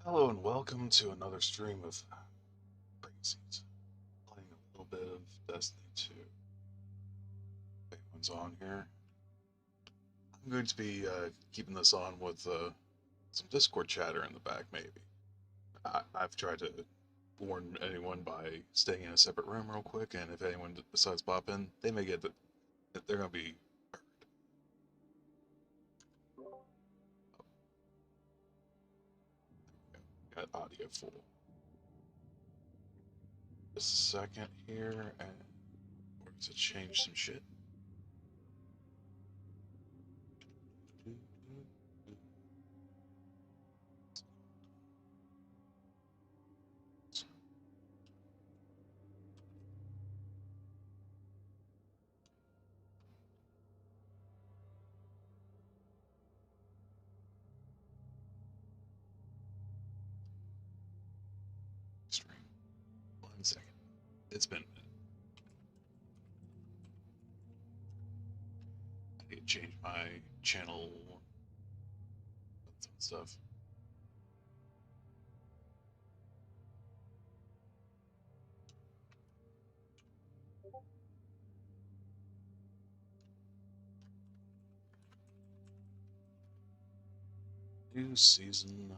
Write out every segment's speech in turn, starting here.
Hello and welcome to another stream of Crazies. Playing a little bit of Destiny 2. If anyone's on here. I'm going to be keeping this on with some Discord chatter in the back, maybe. I've tried to warn anyone by staying in a separate room real quick, and if anyone decides to pop in, they may get that they're going to be heard. Got audio full. Just a second here, and we're going to change some shit. Stream. 1 second. It's been a minute. I need to change my channel stuff. New season.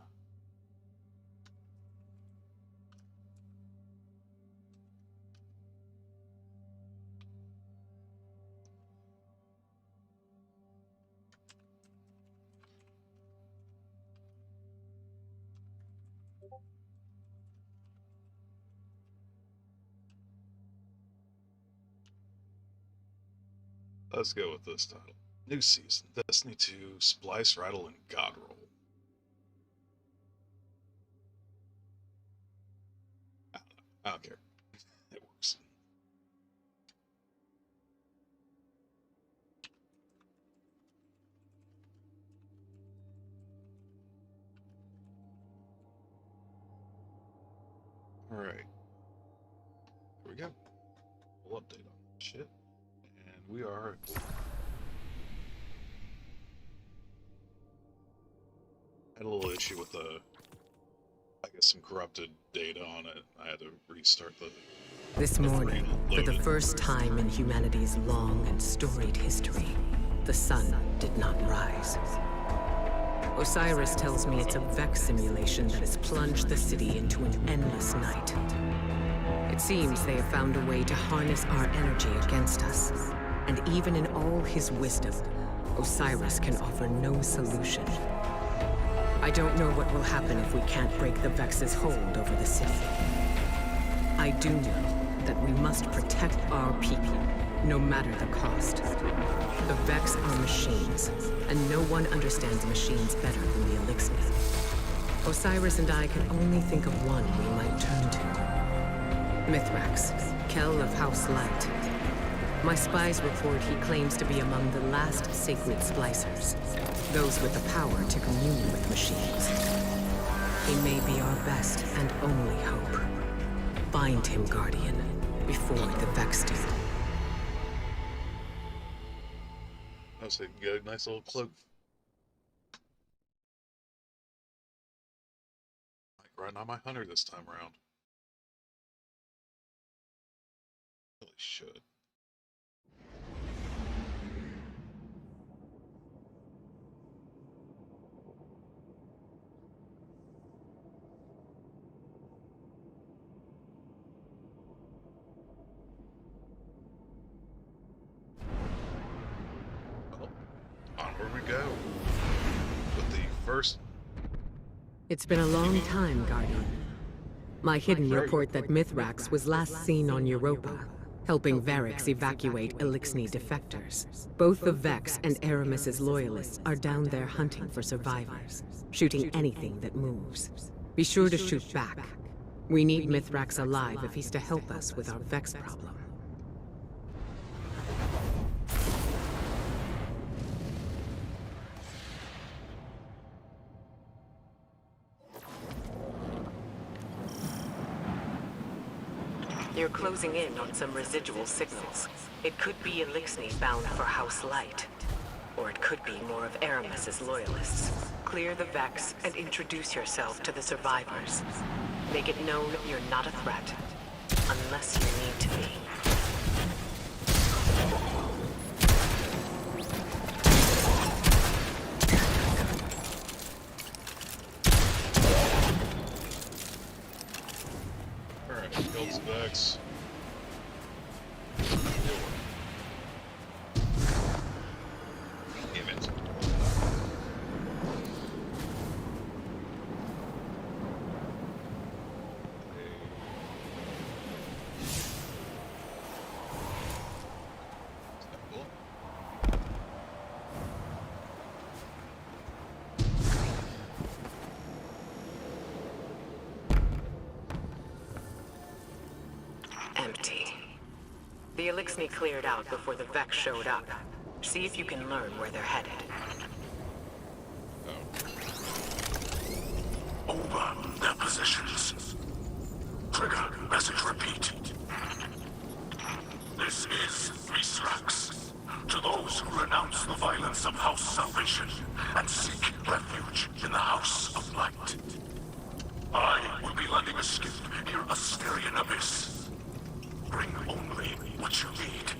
Let's go with this title. New season, Destiny 2, Splice, Rattle, and God Roll. I don't care. It works. Alright. Here we go. We'll update on shit. And we are... I had a little issue with the... I guess some corrupted data on it. I had to restart the... This morning, for the first time in humanity's long and storied history, the sun did not rise. Osiris tells me it's a Vex simulation that has plunged the city into an endless night. It seems they have found a way to harness our energy against us. And even in all his wisdom, Osiris can offer no solution. I don't know what will happen if we can't break the Vex's hold over the city. I do know that we must protect our people, no matter the cost. The Vex are machines, and no one understands machines better than the Elixir. Osiris and I can only think of one we might turn to. Mithrax, Kell of House Light. My spies report he claims to be among the last sacred splicers, those with the power to commune with machines. He may be our best and only hope. Find him, Guardian, before the Vex do. Oh, so you can get a nice little cloak. Like riding on my hunter this time around. Really should. Onward we go with the first. It's been a long time, Guardian. My hidden report that Mithrax was last seen on Europa, helping Varix evacuate Elixni defectors. Both the Vex and Aramis's loyalists are down there hunting for survivors, shooting anything that moves. Be sure to shoot back. We need Mithrax alive if he's to help us with our Vex problem. You're closing in on some residual signals. It could be Elixni bound for House Light. Or it could be more of Aramis's loyalists. Clear the Vex and introduce yourself to the survivors. Make it known you're not a threat, unless you need to be. Alright, kills Vex. Damn it. Empty. The Elixni cleared out before the Vex showed up. See if you can learn where they're headed. Over their positions. Trigger, message repeat. This is Mithrax. To those who renounce the violence of House Salvation and seek refuge in the House of Light. I will be landing a skiff near Asterian Abyss. Bring only what you need.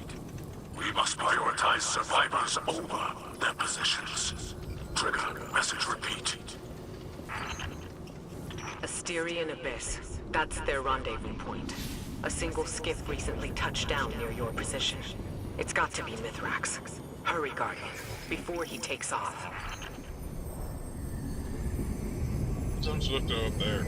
We must prioritize survivors over their positions. Trigger, message repeat. Asterian Abyss. That's their rendezvous point. A single skiff recently touched down near your position. It's got to be Mithrax. Hurry, Guardian, before he takes off. Someone's looked up there.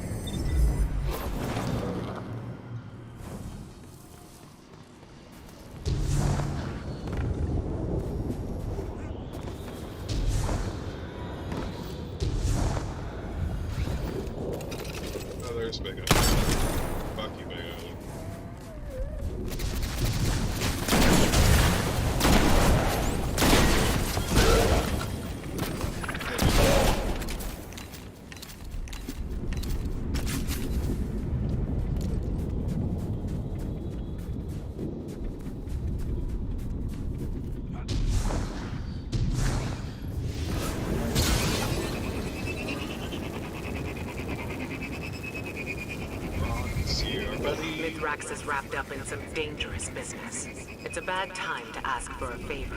Oh, there's Big Island. Fuck you, Big Island. Mithrax is wrapped up in some dangerous business. It's a bad time to ask for a favor,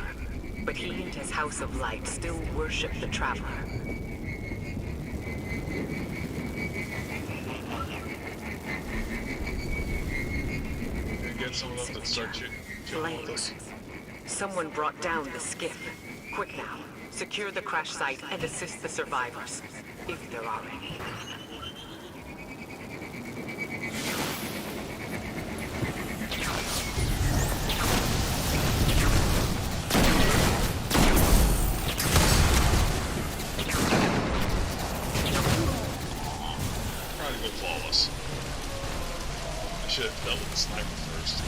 but he and his House of Light still worship the Traveler. And get someone else to start shooting. Flames. Someone brought down the skiff. Quick now. Secure the crash site and assist the survivors, if there are any. Flawless. I should have dealt with the sniper first.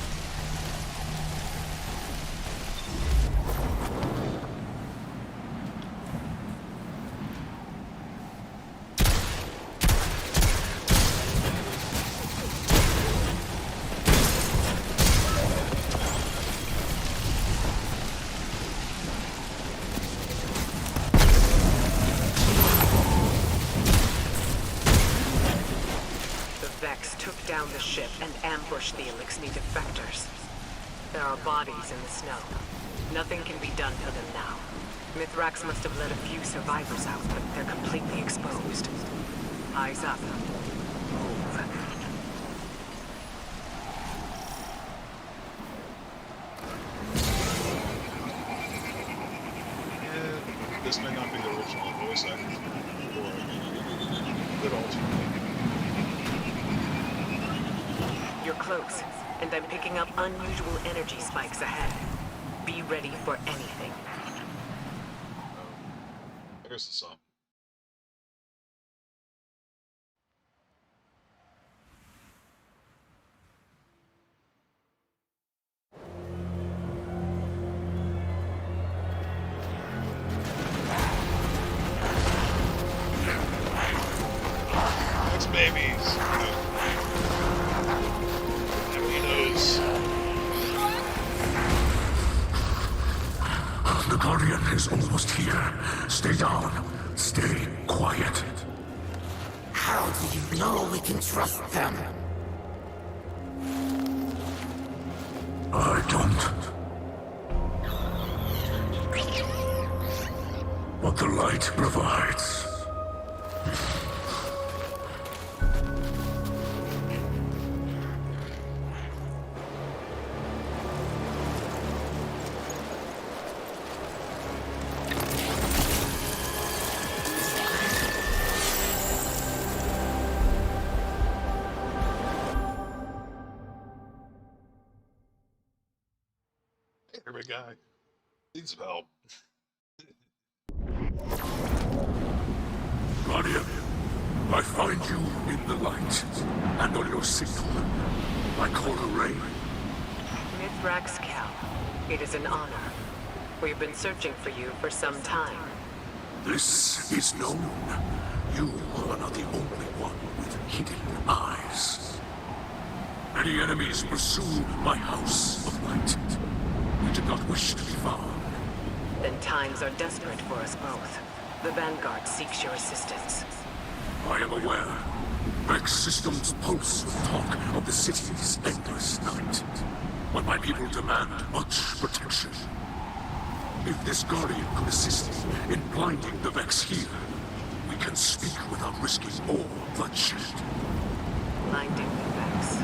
Took down the ship and ambushed the Elixni defectors. There are bodies in the snow. Nothing can be done to them now. Mithrax must have let a few survivors out, but they're completely exposed. Eyes up. Move. Yeah, this may not be the original voice actor, or a good alternate. You're close, and I'm picking up unusual energy spikes ahead. Be ready for anything. There's the song. Thanks, babies. The Guardian is almost here. Stay down. Stay quiet. How do you know we can trust them? I don't. What the light provides. Here we go. Needs some help. Guardian, I find you in the light, and on your signal, I call a ray. Mithrax Cal, it is an honor. We've been searching for you for some time. This is known. You are not the only one with hidden eyes. Many enemies pursue my house of light. We did not wish to be found. Then times are desperate for us both. The Vanguard seeks your assistance. I am aware. Vex systems pulse with talk of the city's endless night. But my people demand much protection. If this Guardian could assist in blinding the Vex here, we can speak without risking more bloodshed. Blinding the Vex.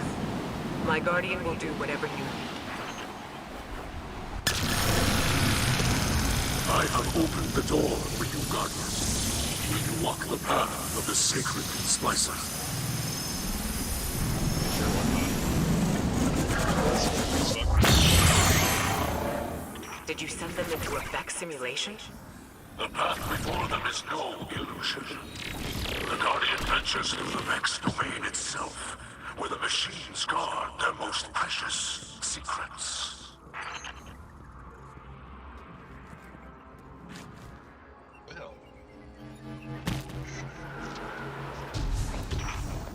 My Guardian will do whatever you need. I have opened the door for you, Guardian. Will you walk the path of the sacred splicer? Did you send them into a Vex simulation? The path before them is no illusion. The Guardian ventures through the Vex domain itself, where the machines guard their most precious secrets. Well,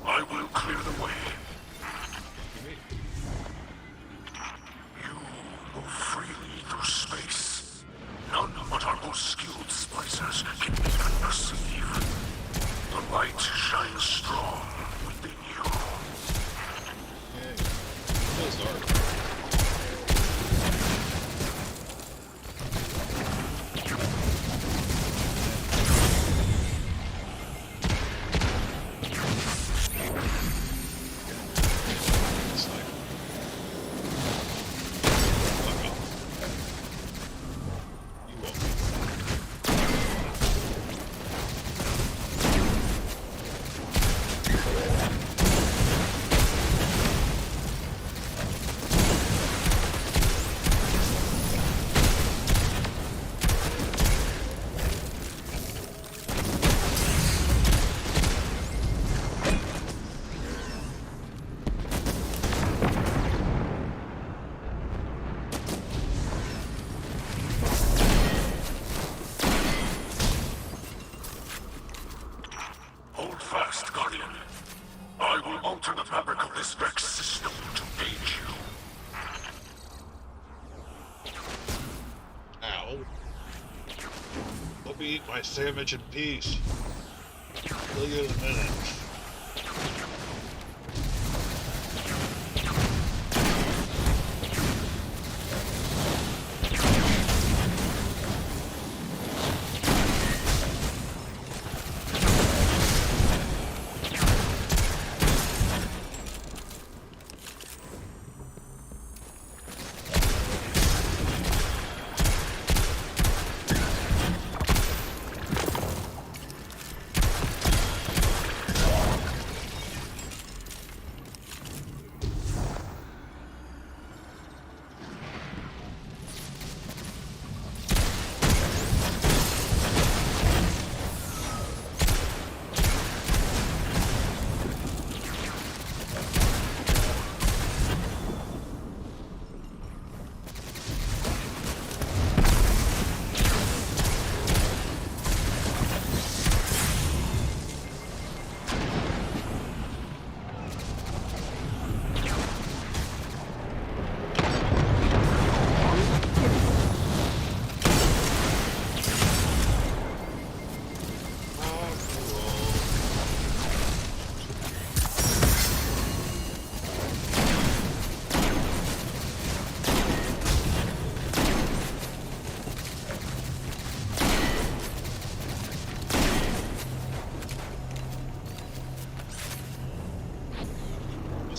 I will clear the way. You move freely through space. None but our most skilled splicers can even perceive. The light shines strong within you. yeah, it feels dark. It's like, fuck off. You won't. Hold fast, Guardian. I will alter the fabric of this Vex system to aid you. Ow. Let me eat my sandwich in peace. Kill you in a minute.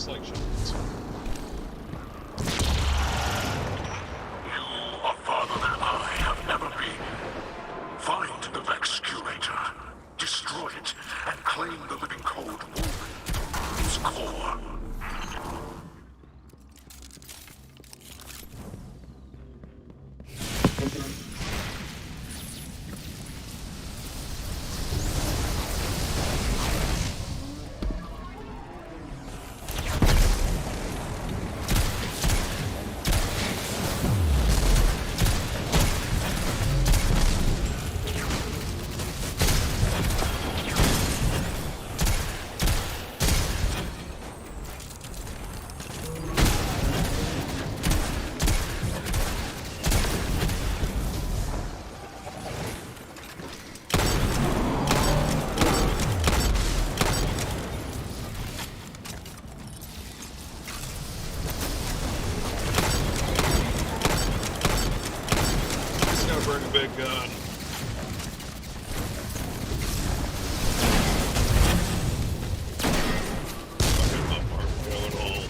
just like shepherds. You are farther than I have ever been. Find the Vex Curator, destroy it, and claim the living code woven through its core. Bring a big gun. Fucking up our going home.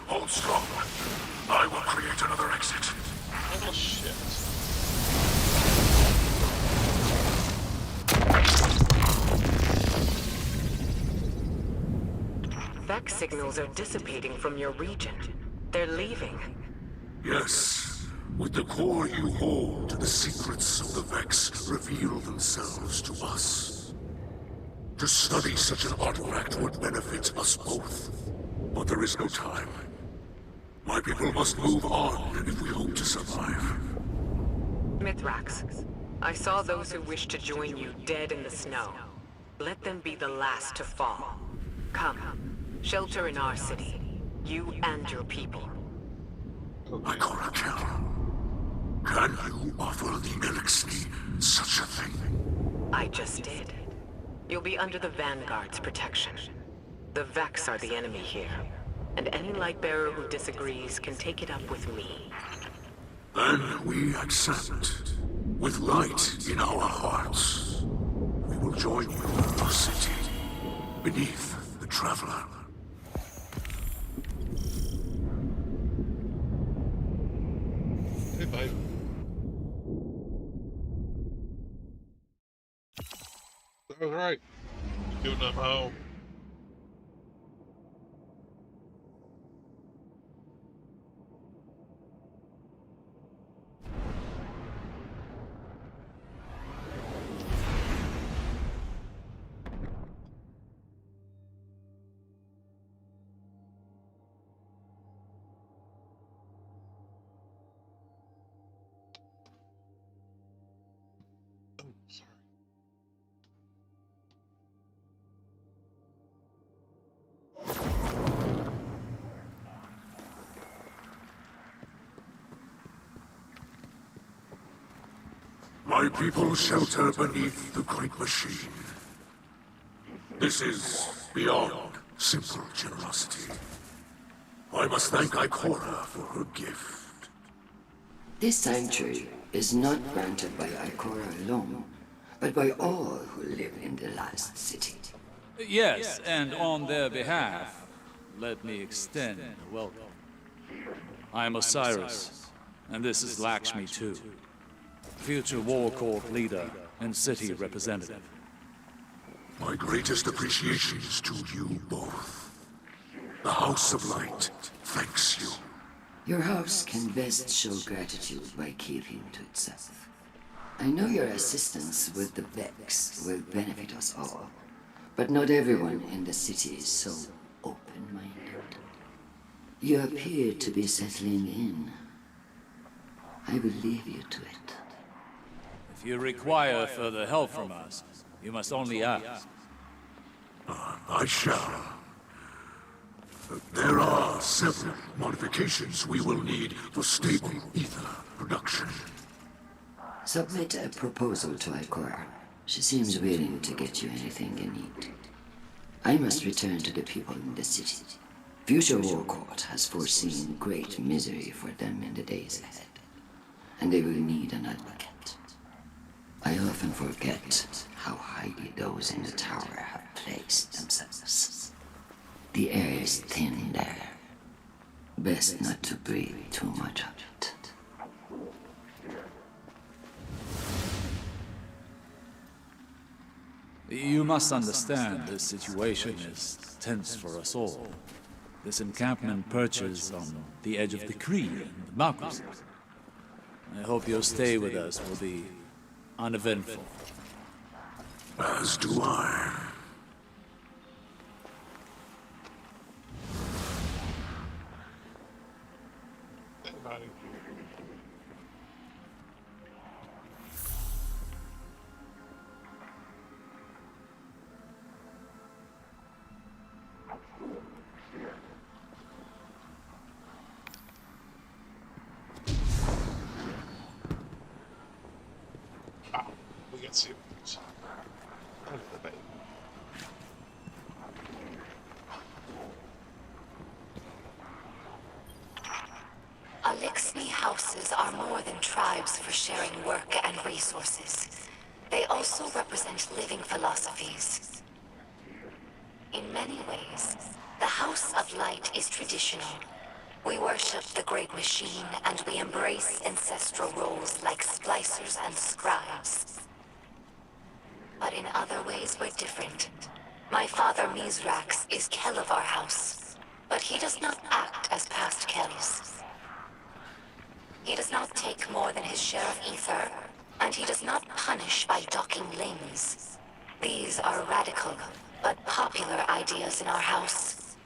Hold strong. I will create another exit. Oh shit. Vex signals are dissipating from your region. They're leaving. Yes. With the core you hold, the secrets of the Vex reveal themselves to us. To study such an artifact would benefit us both. But there is no time. My people must move on if we hope to survive. Mithrax, I saw those who wished to join you dead in the snow. Let them be the last to fall. Come, shelter in our city. You and your people. Ikorakel, can you offer the Elixir such a thing? I just did. You'll be under the Vanguard's protection. The Vex are the enemy here, and any Lightbearer who disagrees can take it up with me. Then we accept. With light in our hearts, we will join you in our city, beneath the Traveler. Hey, bye. That was right. Doing them home. My people shelter beneath the great machine. This is beyond simple generosity. I must thank Ikora for her gift. This sanctuary is not granted by Ikora alone, but by all who live in the last city. Yes, and on their behalf, let me extend a welcome. I am Osiris, and this is Lakshmi too, future War Court leader and city representative. My greatest appreciations to you both. The House of Light thanks you. Your house can best show gratitude by keeping to itself. I know your assistance with the Vex will benefit us all, but not everyone in the city is so open-minded. You appear to be settling in. I will leave you to it. If you require further help from us, you must only ask. I shall. There are several modifications we will need for stable ether production. Submit a proposal to Ikora. She seems willing to get you anything you need. I must return to the people in the city. Future War Court has foreseen great misery for them in the days ahead, and they will need an advocate. I often forget how highly those in the tower have placed themselves. The air is thin there. Best not to breathe too much of it. You must understand this situation is tense for us all. This encampment perches on the edge of the Creed and democracy. I hope your stay with us will be uneventful. As do I. Hey, buddy. Wow, we got ceilings. Under the bait. Elixni houses are more than tribes for sharing work and resources. They also represent living philosophies. In many ways, the House of Light is traditional. We worship the Great Machine, and we embrace ancestral roles like splicers and scribes. But in other ways, we're different. My father, Mizrax, is Kel of our house, but he does not act as past Kels. He does not take more than his share of ether, and he does not punish by docking limbs. These are radical, but popular ideas in our house.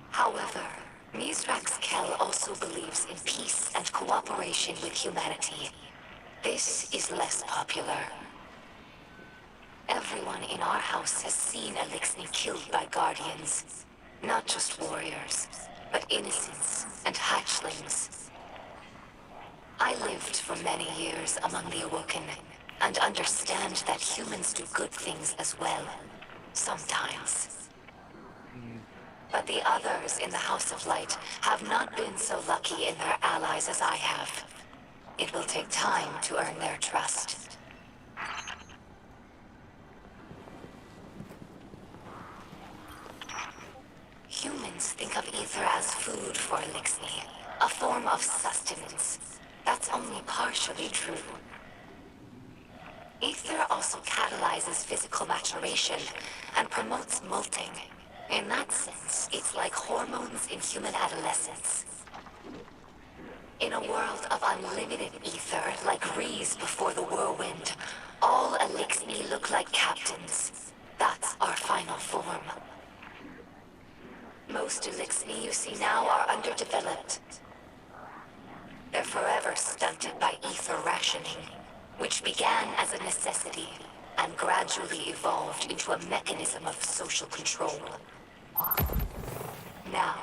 However, Mizrax Kel also believes in peace and cooperation with humanity. This is less popular. Everyone in our house has seen Elixni killed by guardians. Not just warriors, but innocents and hatchlings. I lived for many years among the Awoken, and understand that humans do good things as well. Sometimes. But the others in the House of Light have not been so lucky in their allies as I have. It will take time to earn their trust. Humans think of ether as food for Elixni, a form of sustenance. That's only partially true. Ether also catalyzes physical maturation and promotes molting. In that sense, it's like hormones in human adolescence. In a world of unlimited ether, like Rees before the whirlwind, all Elixni look like captains. That's our final form. Most Elixni you see now are underdeveloped. They're forever stunted by ether rationing, which began as a necessity and gradually evolved into a mechanism of social control. Now,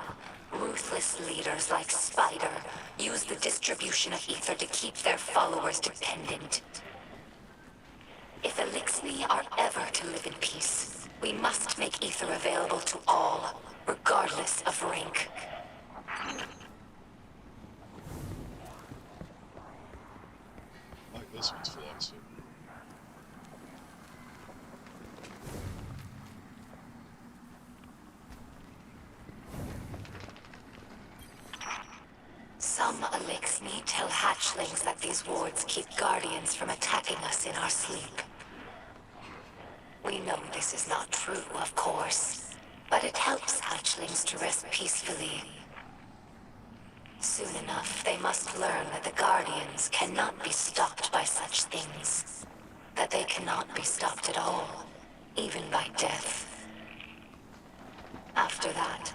ruthless leaders like Spider use the distribution of ether to keep their followers dependent. If Elixni are ever to live in peace, we must make ether available to all, regardless of rank. I like this one's philosophy. Some Elixni tell hatchlings that these wards keep guardians from attacking us in our sleep. We know this is not true, of course, but it helps hatchlings to rest peacefully. Soon enough, they must learn that the guardians cannot be stopped by such things. That they cannot be stopped at all, even by death. After that,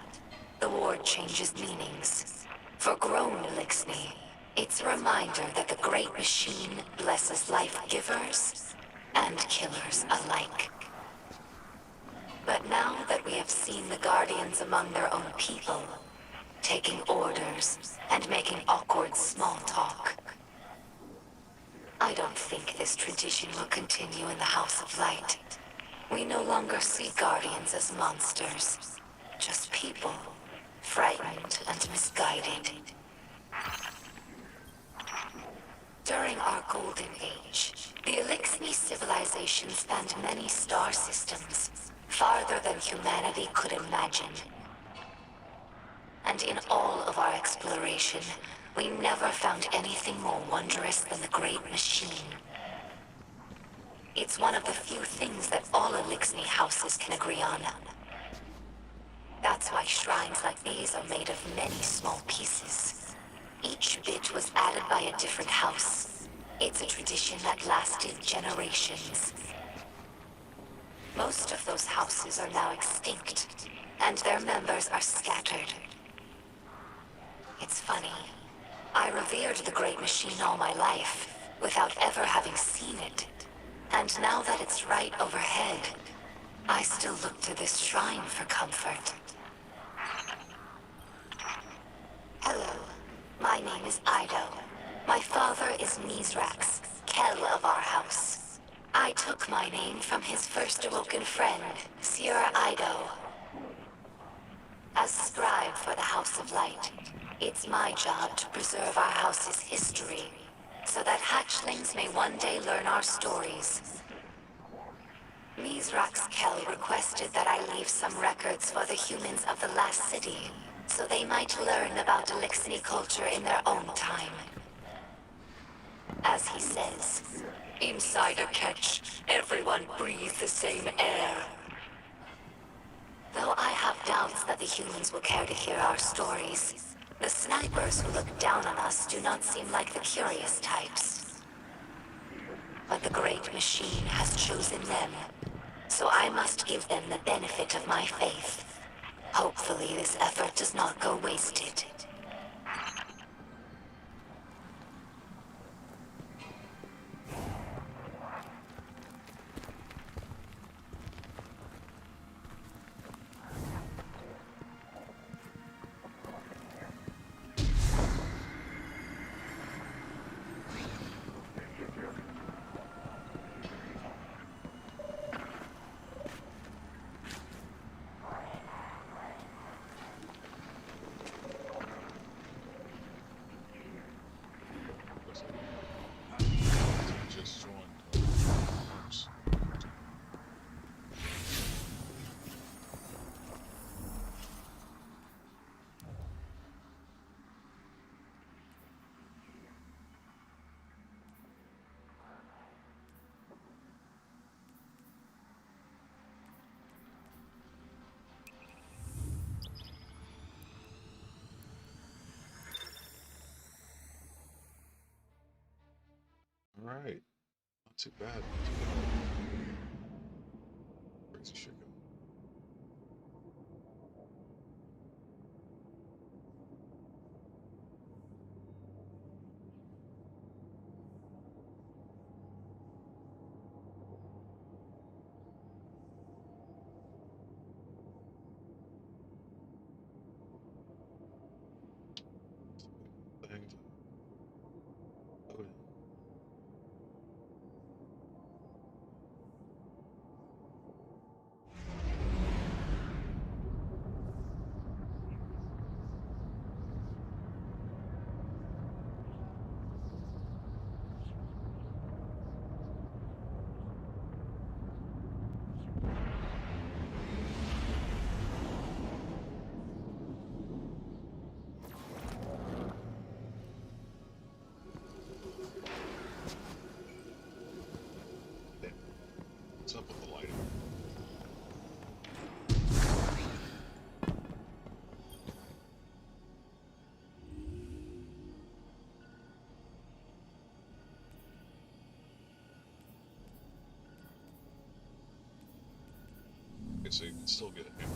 the ward changes meanings. For grown Elixni, it's a reminder that the Great Machine blesses life givers and killers alike. But now that we have seen the Guardians among their own people, taking orders and making awkward small talk, I don't think this tradition will continue in the House of Light. We no longer see Guardians as monsters, just people, frightened and misguided. During our Golden Age, the Elixni civilization spanned many star systems, farther than humanity could imagine. And in all of our exploration, we never found anything more wondrous than the Great Machine. It's one of the few things that all Elixni houses can agree on. That's why shrines like these are made of many small pieces. Each bit was added by a different house. It's a tradition that lasted generations. Most of those houses are now extinct, and their members are scattered. It's funny. I revered the Great Machine all my life, without ever having seen it. And now that it's right overhead, I still look to this shrine for comfort. Hello, my name is Ido. My father is Mizrax, Kel of our house. I took my name from his first awoken friend, Sierra Ido. As scribe for the House of Light, it's my job to preserve our house's history, so that hatchlings may one day learn our stories. Mizrax Kel requested that I leave some records for the humans of the last city, so they might learn about Elixni culture in their own time. As he says, inside a catch, everyone breathes the same air. Though I have doubts that the humans will care to hear our stories, the snipers who look down on us do not seem like the curious types. But the Great Machine has chosen them, so I must give them the benefit of my faith. Hopefully this effort does not go wasted. Just joined. All right. Not too bad. Not too bad. Crazy shit going. so you can still get a hammer.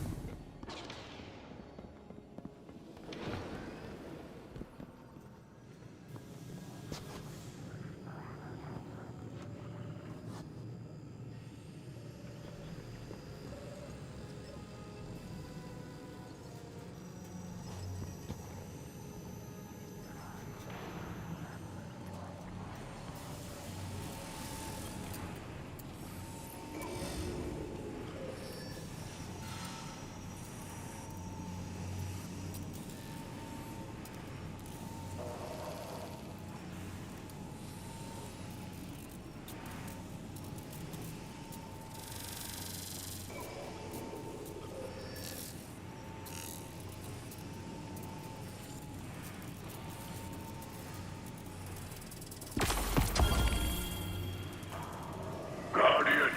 Guardian,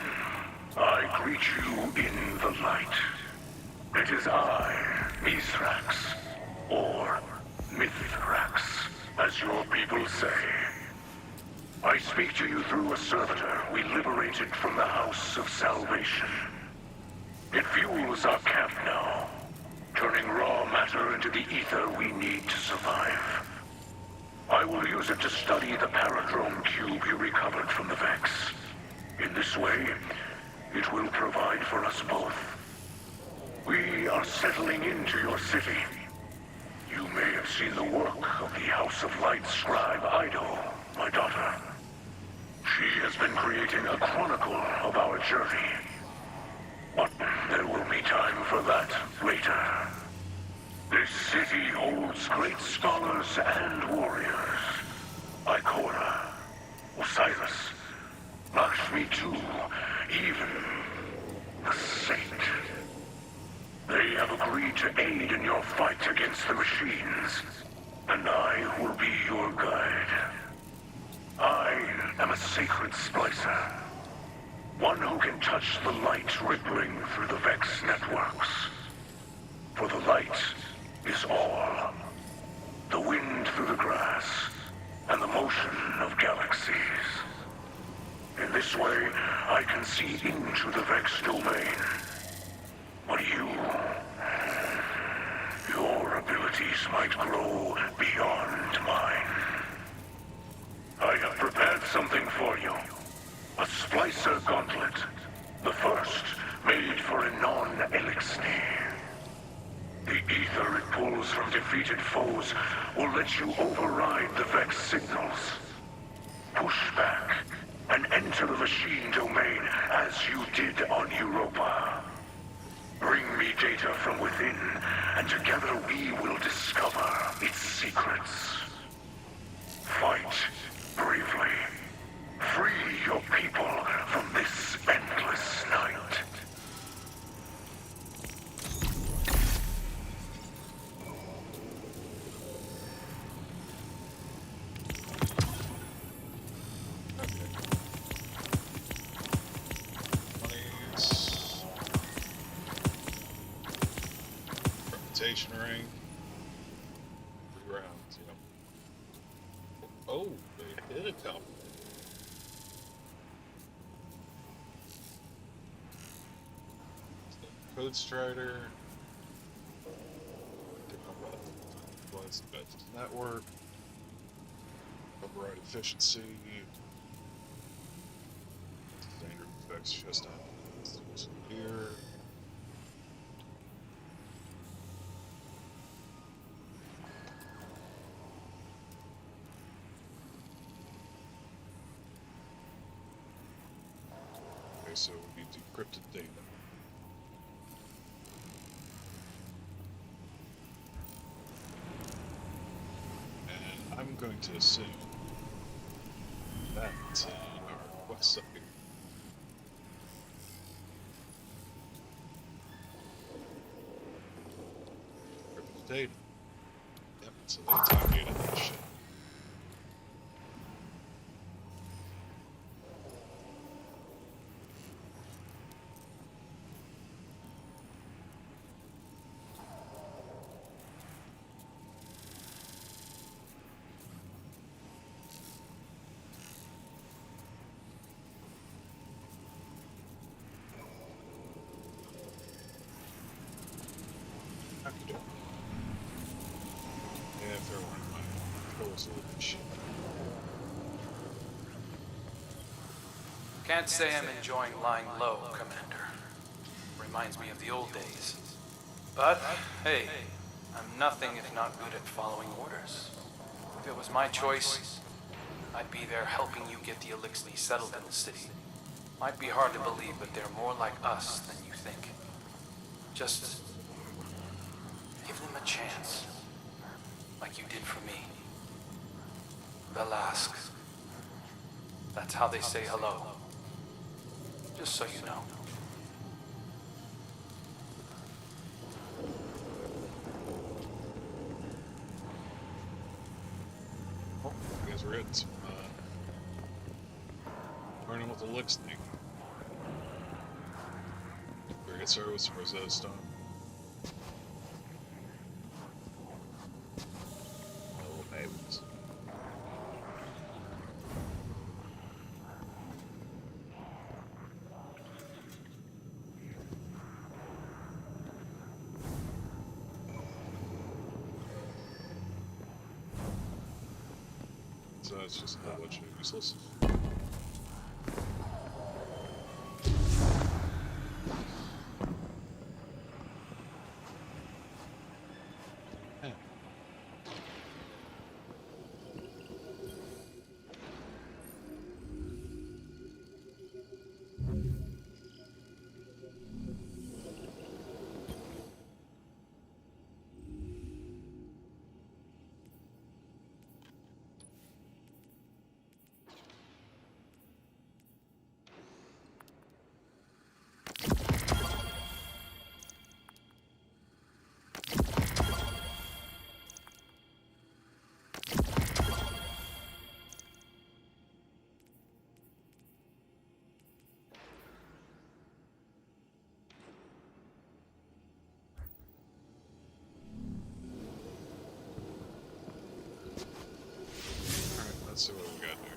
I greet you in the light. It is I, Mithrax, or Mithrax, as your people say. I speak to you through a servitor we liberated from the House of Salvation. It fuels our camp now, turning raw matter into the ether we need to survive. I will use it to study the paradrome cube you recovered from the Vex. In this way, it will provide for us both. We are settling into your city. You may have seen the work of the House of Light scribe Ido, my daughter. She has been creating a chronicle of our journey. But there will be time for that later. This city holds great scholars and warriors. Ikora, Osiris, Lakshmi too, even the Saint. They have agreed to aid in your fight against the machines, and I will be your guide. I am a sacred splicer, one who can touch the light rippling through the Vex networks. For the light is all. The wind through the grass, and the motion of galaxies. In this way, I can see into the Vex domain. But your abilities might grow beyond mine. I have prepared something for you. A splicer gauntlet. The first made for a non-elixir. The ether it pulls from defeated foes will let you override the Vex signals. Push back and enter the machine domain as you did on Europa. Bring me data from within, and together we will discover its secrets. Fight bravely. Free your people from this endless night. Reputation ring. 3 rounds, yep. Oh, they hit a couple. Code Strider. Was the best network. Override efficiency. Standard effects just on here. Okay, so we need decrypted data. I'm going to assume that our website. Data. Yep, so they talk data that shit. resolution. Can't say I'm enjoying lying low, Commander. Reminds me of the old days. But, hey, I'm nothing if not good at following orders. If it was my choice, I'd be there helping you get the Elixni settled in the city. Might be hard to believe, but they're more like us than you think. Just give them a chance, like you did for me. They'll ask. That's how they say hello. Just so you know. Oh, you guys are getting some, learning with the licks thing. We're get started with some Rosetta Stone. Oh, babies. So it's just a whole bunch of useless. Yeah. Alright, let's see what we got here.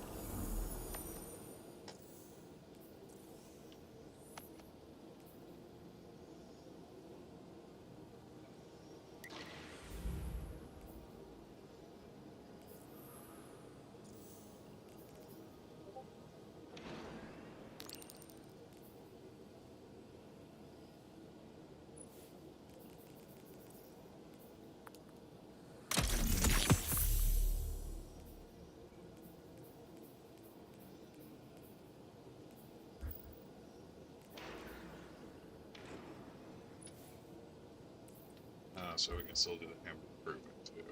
So we can still do the hammer improvement too.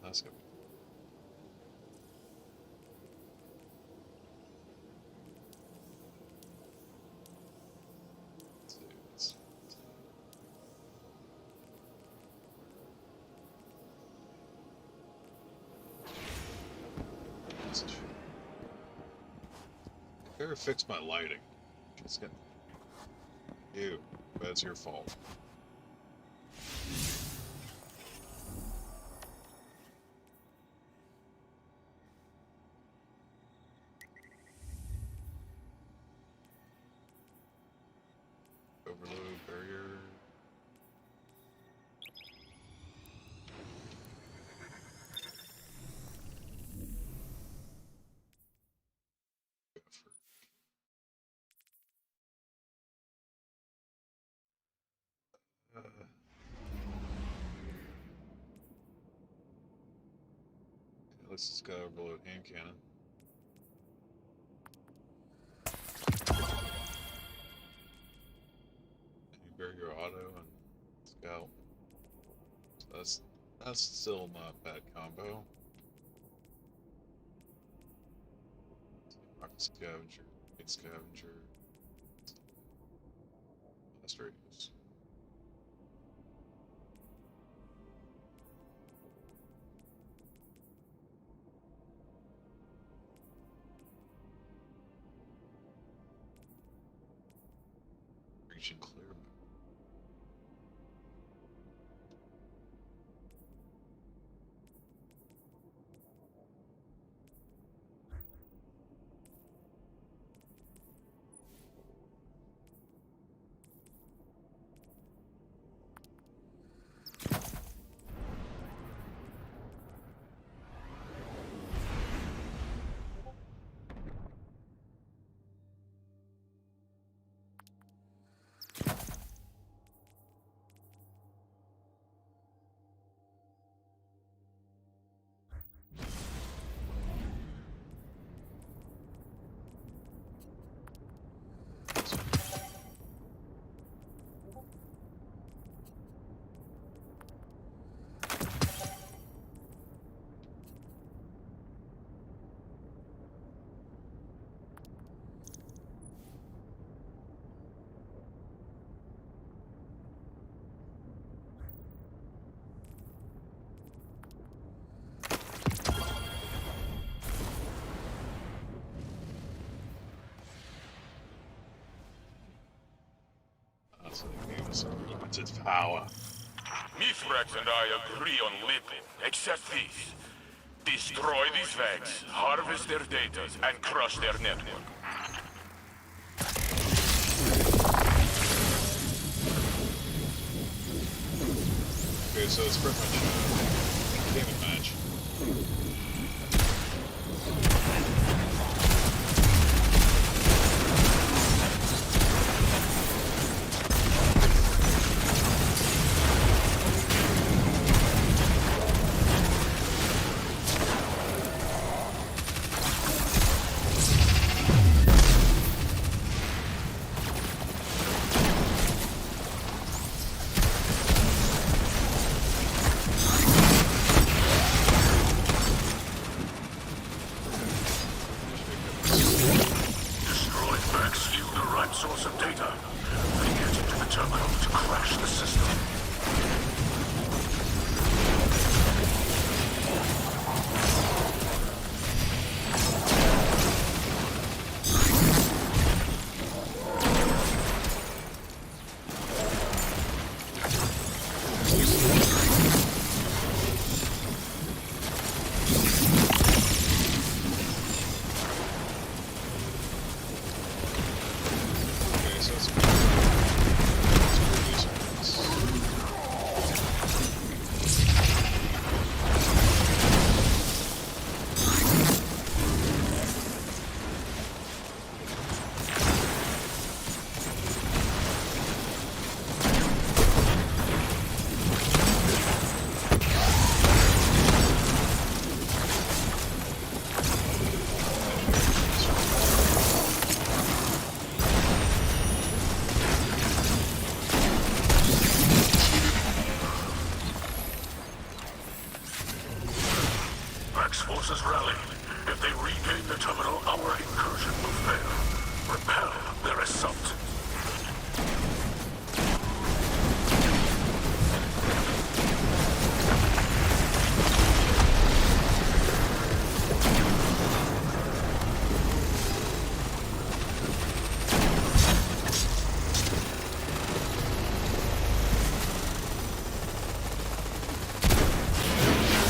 That's good. Let's see, I better fix my lighting. Just get you. That's your fault. Overload barrier. Let's just go overload hand cannon. And barrier auto and scout. So that's still not a bad combo. Rock scavenger, big scavenger, blast radius. Reaching clear. So they gave us unlimited power. Mithrax and I agree on little, except this. Destroy these Vex, harvest their data, and crush their network. Okay, so it's pretty much a game and match. Destroy Vex, steal the right source of data. Then get into the terminal to crash the system. Okay, so it's Vex forces rally. If they regain the terminal, our incursion will fail. Repel their assault.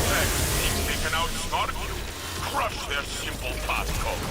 Vex thinks they can outsmart you. Crush their simple passcode.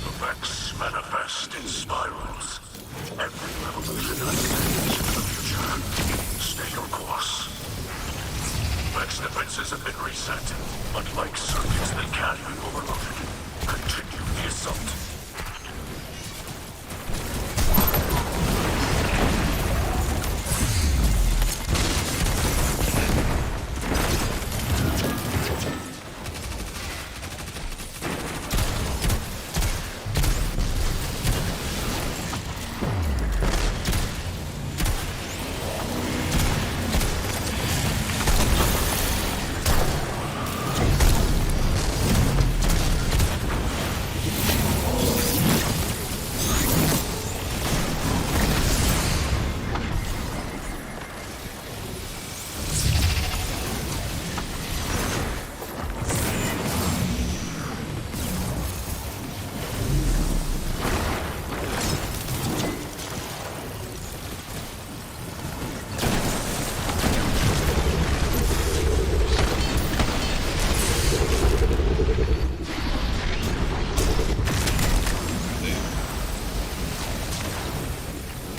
The Vex manifest in spirals. Every revolution unfolds into the future. Stay your course. Vex defenses have been reset, but like circuits that can be overloaded. Continue the assault.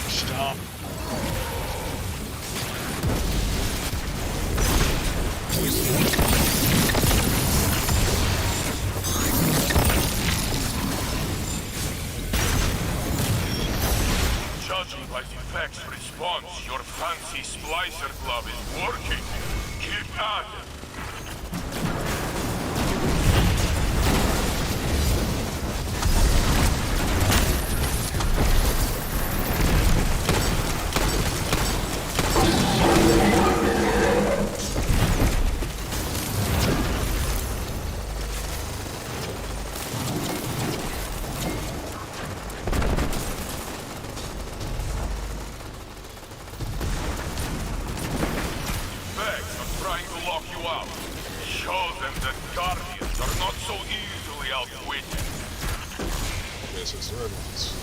Stop. Judging by the Vex response, your fancy splicer glove is working. Keep at it. red ones.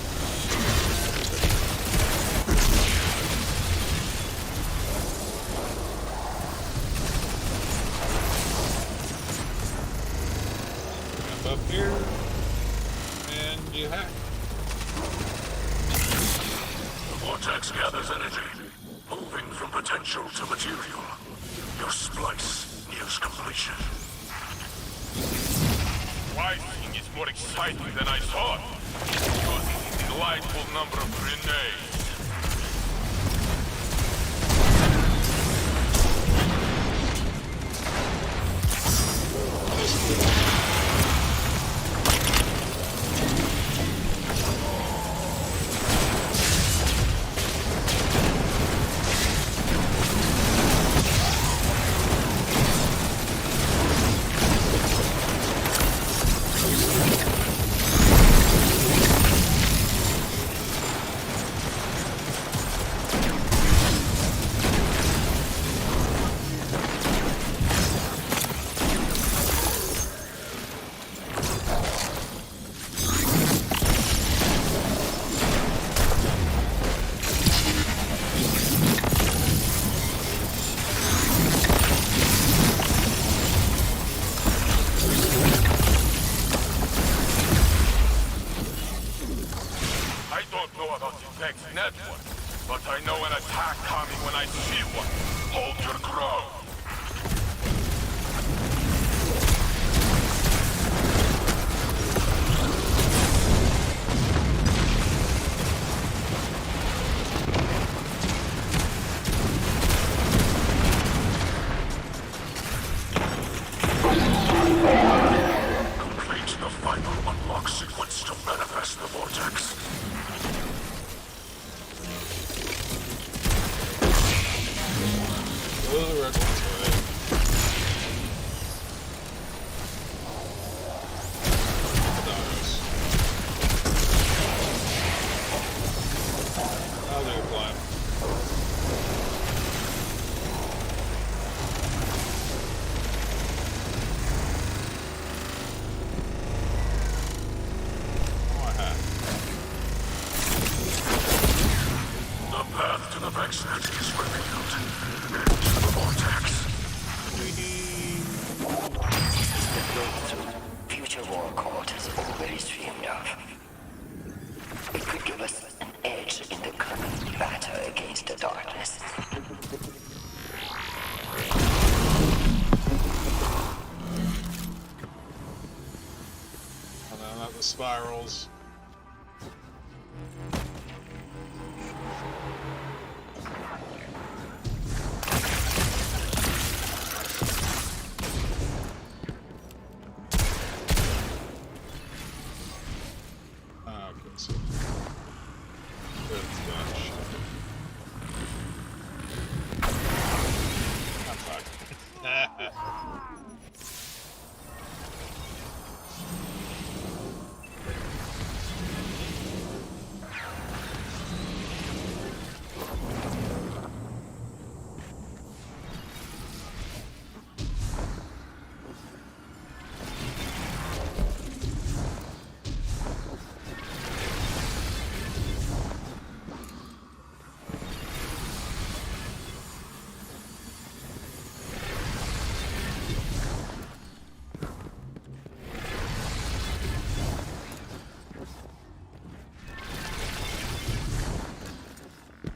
Up here, and you hack. The vortex gathers energy, moving from potential to material. Your splice nears completion. Rising is more exciting than I thought. Using a delightful number of grenades. Network, but I know an attack coming when I see one. Hold your ground. Complete the final unlock sequence to manifest the vortex. Oh, the red one's away. I'll do a climb. The path to the Vexnet is revealed. Into the vortex. This is the breakthrough Future War Court has always dreamed of. It could give us an edge in the coming battle against the darkness. And then not the spirals.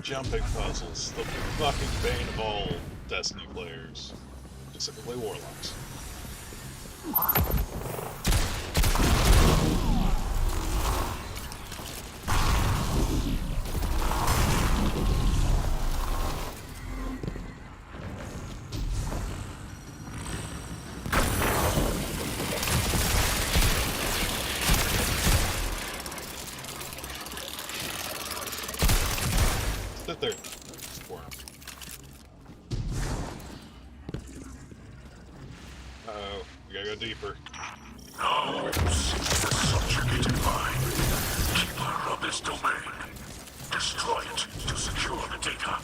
Jumping puzzles, the fucking bane of all Destiny players, specifically Warlocks. Sit there. Squirm. Uh-oh, we gotta go deeper. Now it sees the subjugated mind. Keeper of this domain. Destroy it to secure the data.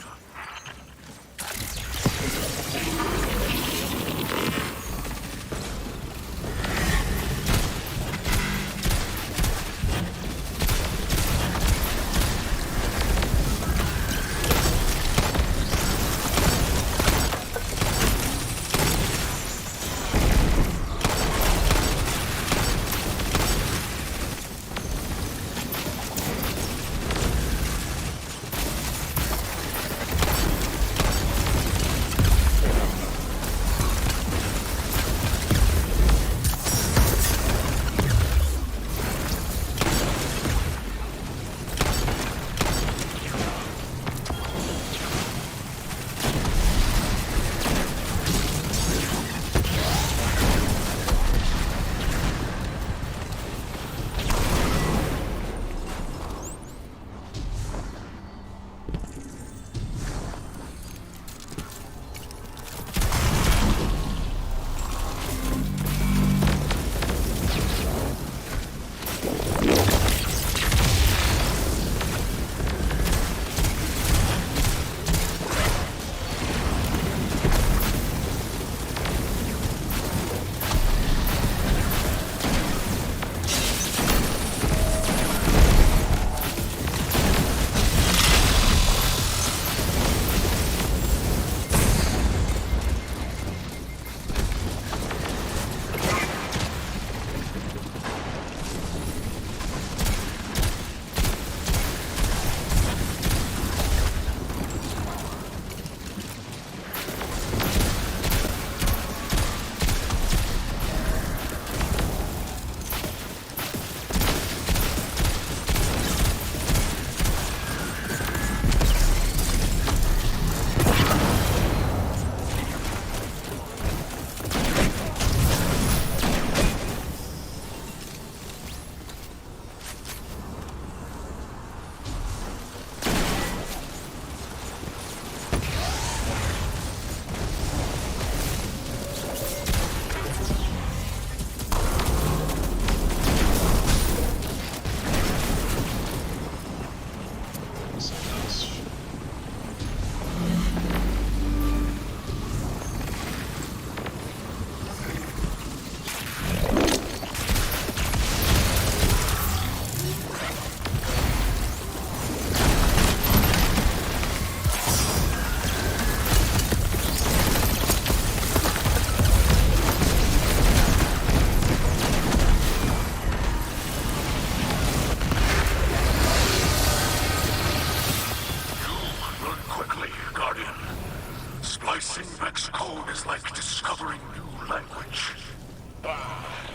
is like discovering new language.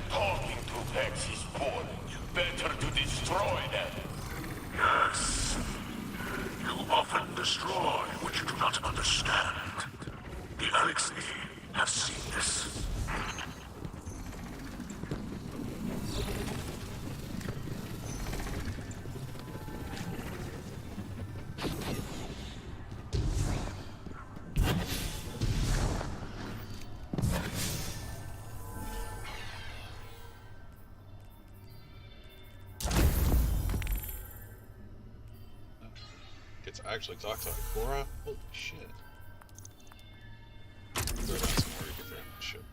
Talking to Vex is boring. Better to destroy them. Yes. You often destroy what you do not understand. The Elixir have seen this. Get to actually talk to Ikora? Holy shit. So that's more to get there on the ship.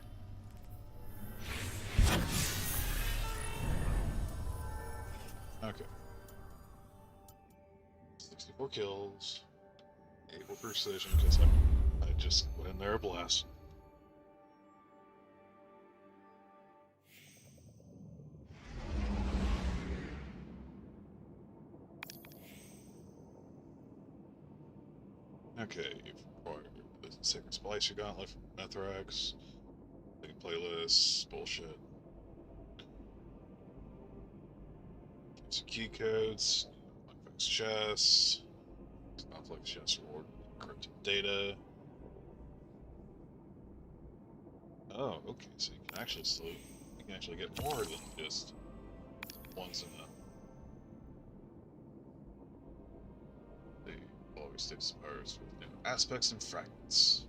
Okay. 64 kills. 8 precision, because I just went in there a blast. Okay, you've acquired the Sacred Splicer Gauntlet from Mithrax. Big playlists, bullshit. Some key codes, Conflicts chests, Conflicts chest reward, encrypted data. Oh, okay, so you can actually get more than just ones in the always expires with new aspects and fragments.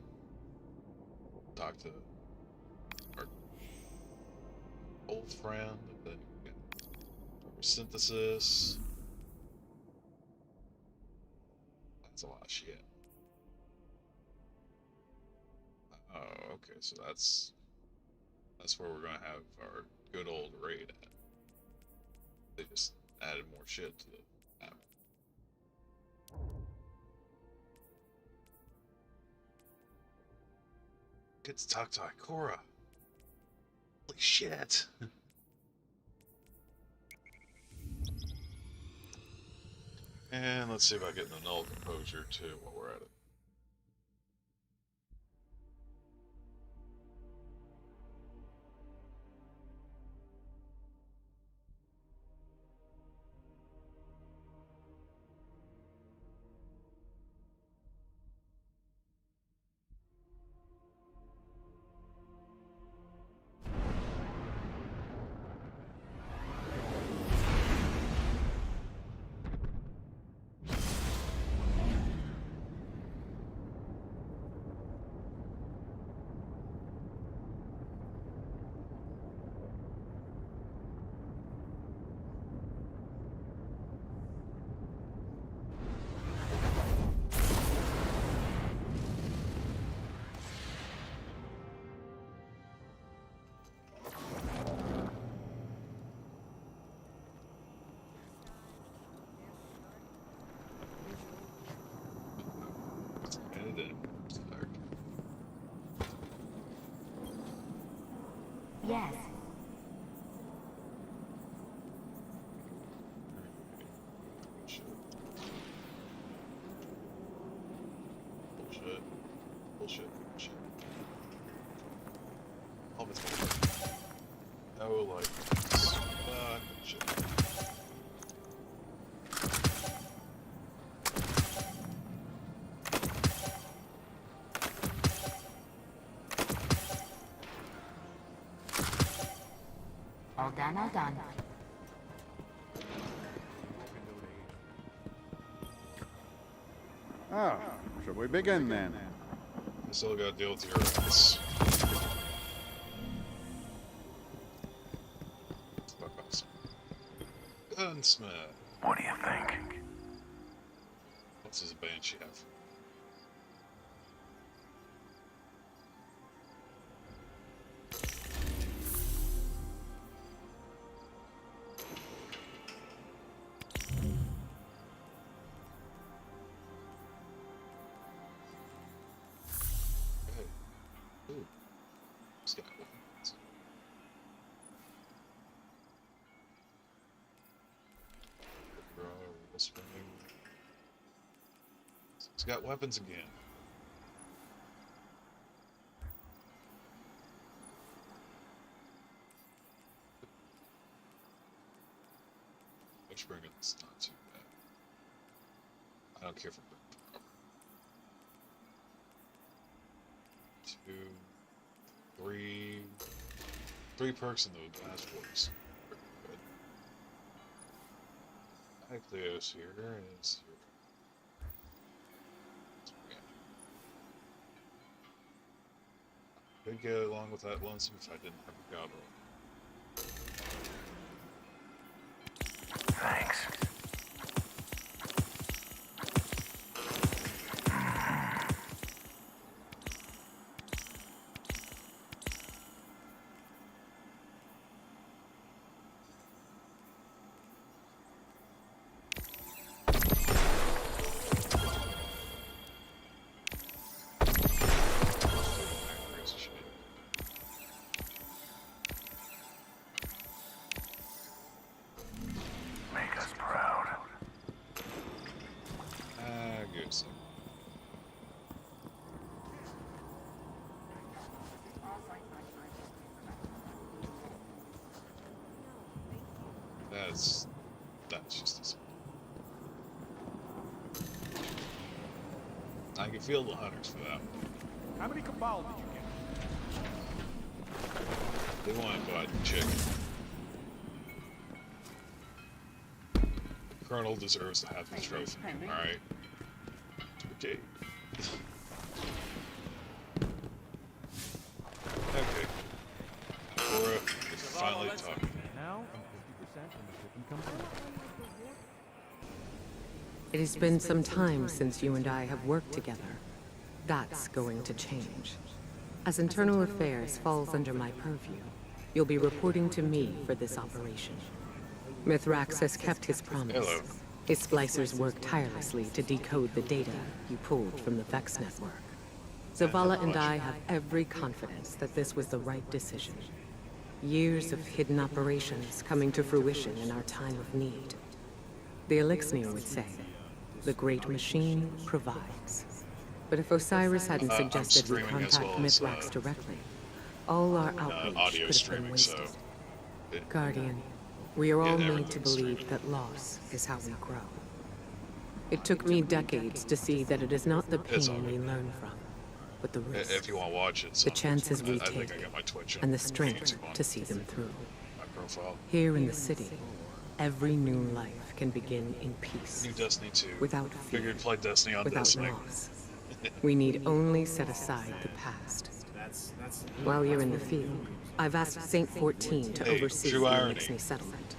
Talk to our old friend, then you get synthesis. That's a lot of shit. Oh, okay, so that's where we're gonna have our good old raid at. They just added more shit to the map. Get to talk to Ikora. Holy shit. And let's see about getting the null composure too while we're at it. And then start. Yes. Bullshit. Bullshit. Bullshit. Bullshit. All this bullshit. No, like, bullshit. All done, all done. Oh, should we begin then? I still gotta deal with your ass. Fuck awesome. Gunsmith. What do you think? What's his banshee have? Hey. Ooh. He's got weapons. Whispering. He's got weapons again. Bringing's not too bad. I don't care for bringing. 2, 3, 3 perks in the last works. Pretty good. Icleos here is your. Could get along with that lonesome if I didn't have a god roll. Thanks. Make us proud. Good. So. That's just as. I can feel the hunters for that. How many cabal did you get? They want to buy the chicken. The Colonel deserves to have the trophy. Alright. Okay. Okay. Cora, you're finally talking. Now, 50% when the chicken comes in. It has been some time since you and I have worked together. That's going to change. As internal affairs falls under my purview, you'll be reporting to me for this operation. Mithrax has kept his promise. Hello. His splicers worked tirelessly to decode the data you pulled from the Vex network. Zavala and I have every confidence that this was the right decision. Years of hidden operations coming to fruition in our time of need. The Elixir would say, the great machine provides. But if Osiris hadn't suggested we streaming as contact well as, Mithrax directly, all our outreach audio could have been streaming, wasted. so Guardian, we are all made to everything's believe streaming. that loss is how we grow. It took me decades to see that it is not the It's all pain we good. learn from, but the risk, If you want to watch it, the chances we I think take, I got my Twitch and the on strength YouTube on to see them through. my profile. Here in the city, every new life can begin in peace, New Destiny 2. without fear, Figured play Destiny on without Destiny. loss. We need only set aside the past. While you're in the field, I've asked Saint 14 to Hey, oversee true the irony. Elixir settlement.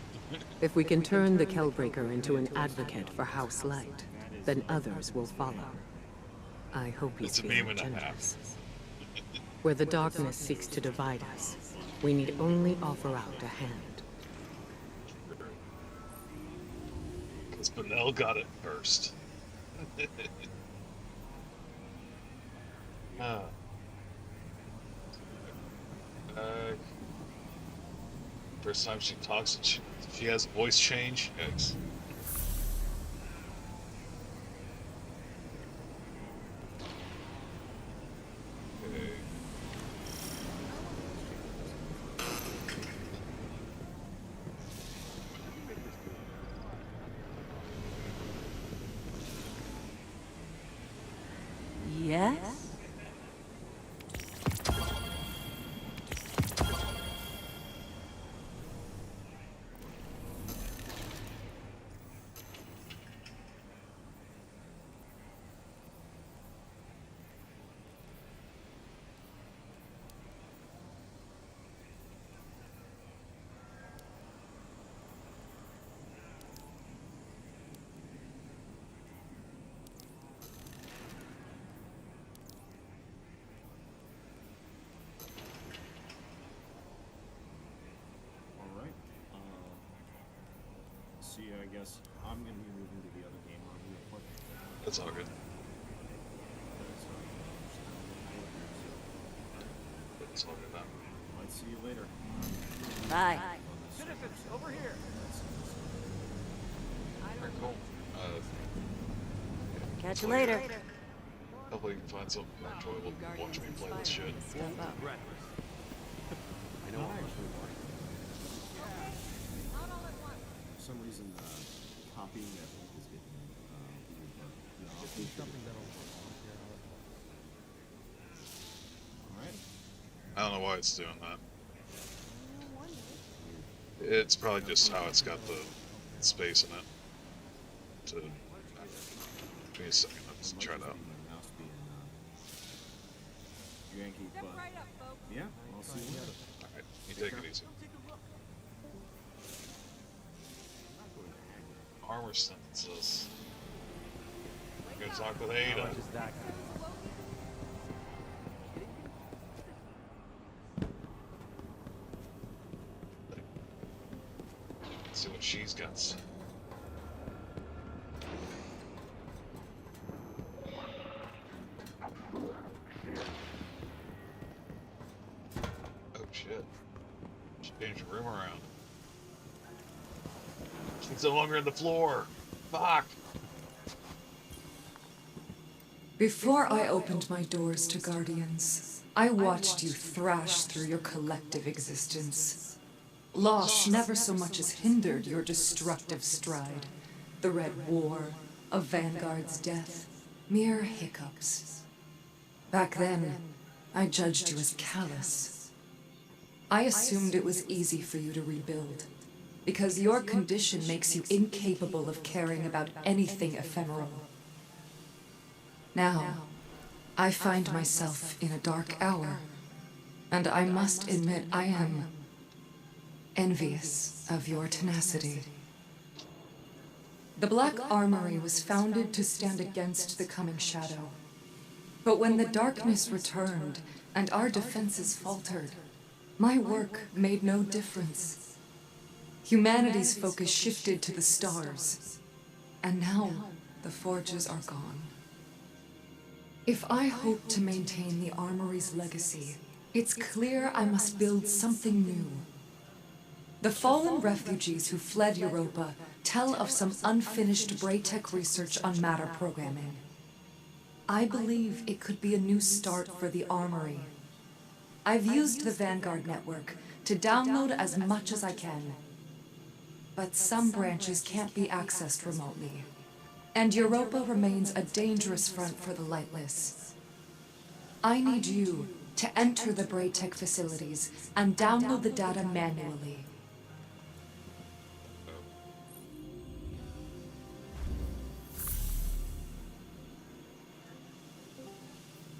If we can turn the Kellbreaker into an advocate for House Light, then others will follow. I hope he's It's a feeling meme and a half. generous. Where the darkness seeks to divide us, we need only offer out a hand. Because Benel got it first. Ah. First time she talks and she has voice change. Yikes. Okay. Yes? Alright. See, I guess I'm gonna be moving to the other game on real quick. That's all good. That's all good now. Might see you later. Bye. Citizens, over here! Very cool. Catch you later. Hopefully you can find something more enjoyable than watch me play this shit. I know I actually like it. For some reason, being that Hulk is getting overburdened. You know, I'll Just take need something that'll care Alright. I don't know why it's doing that. It's probably just how it's got the space in it. To give me a second, let's try it out. Mouse being Yankee, but yeah, I'll see you later. Alright, you take it easy. Armor synthesis. I'm gonna talk with Ada. Just that kind Let's see what she's got. Oh shit. She changed the room around. She's no longer in the floor. Fuck. Before I opened my doors to Guardians, I watched you thrash through your collective existence. Loss never so much as hindered your destructive stride. The Red War, a Vanguard's death, mere hiccups. Back then, I judged you as callous. I assumed it was easy for you to rebuild, because your condition makes you incapable of caring about anything ephemeral. Now, I find myself in a dark hour, and I must admit I am envious of your tenacity. The Black Armory was founded to stand against the coming shadow. But when the darkness returned and our defenses faltered, my work made no difference. Humanity's focus shifted to the stars, and now the forges are gone. If I hope to maintain the Armory's legacy, it's clear I must build something new. The fallen refugees who fled Europa tell of some unfinished Braytech research on matter programming. I believe it could be a new start for the Armory. I've used the Vanguard network to download as much as I can. But some branches can't be accessed remotely. And Europa remains a dangerous front for the Lightless. I need you to enter the Braytech facilities and download the data manually.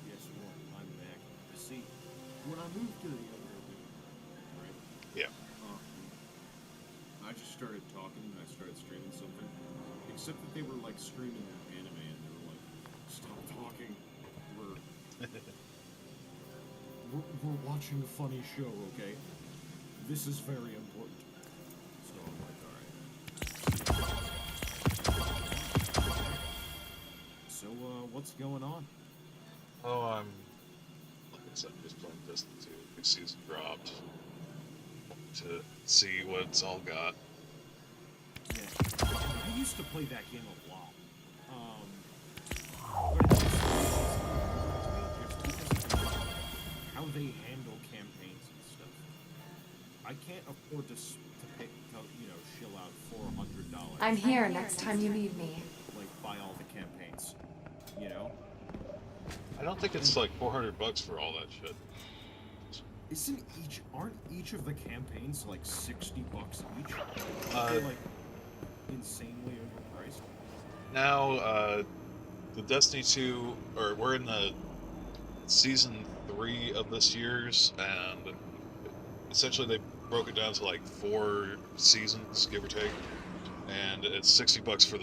Guess what? I'm back. See, when I moved to the other room, right? Yeah. I just started talking and I started streaming something. Except that they were like streaming anime and they were like, stop talking. We're watching a funny show, okay? This is very important. So I'm like, alright. So, what's going on? Oh, like I said, I'm just playing Destiny 2. New season dropped. To see what it's all got. Yeah. I used to play that game a lot. How they handle campaigns and stuff. I can't afford to pay, shill out $400. I'm here next time you need me. Like, buy all the campaigns. You know? I don't think it's like $400 for all that shit. Aren't each of the campaigns like $60 each? Uh, They're like insanely overpriced. Now, the Destiny 2, or we're in the season 3 of this year's, and essentially they broke it down to like 4 seasons, give or take, and it's $60 for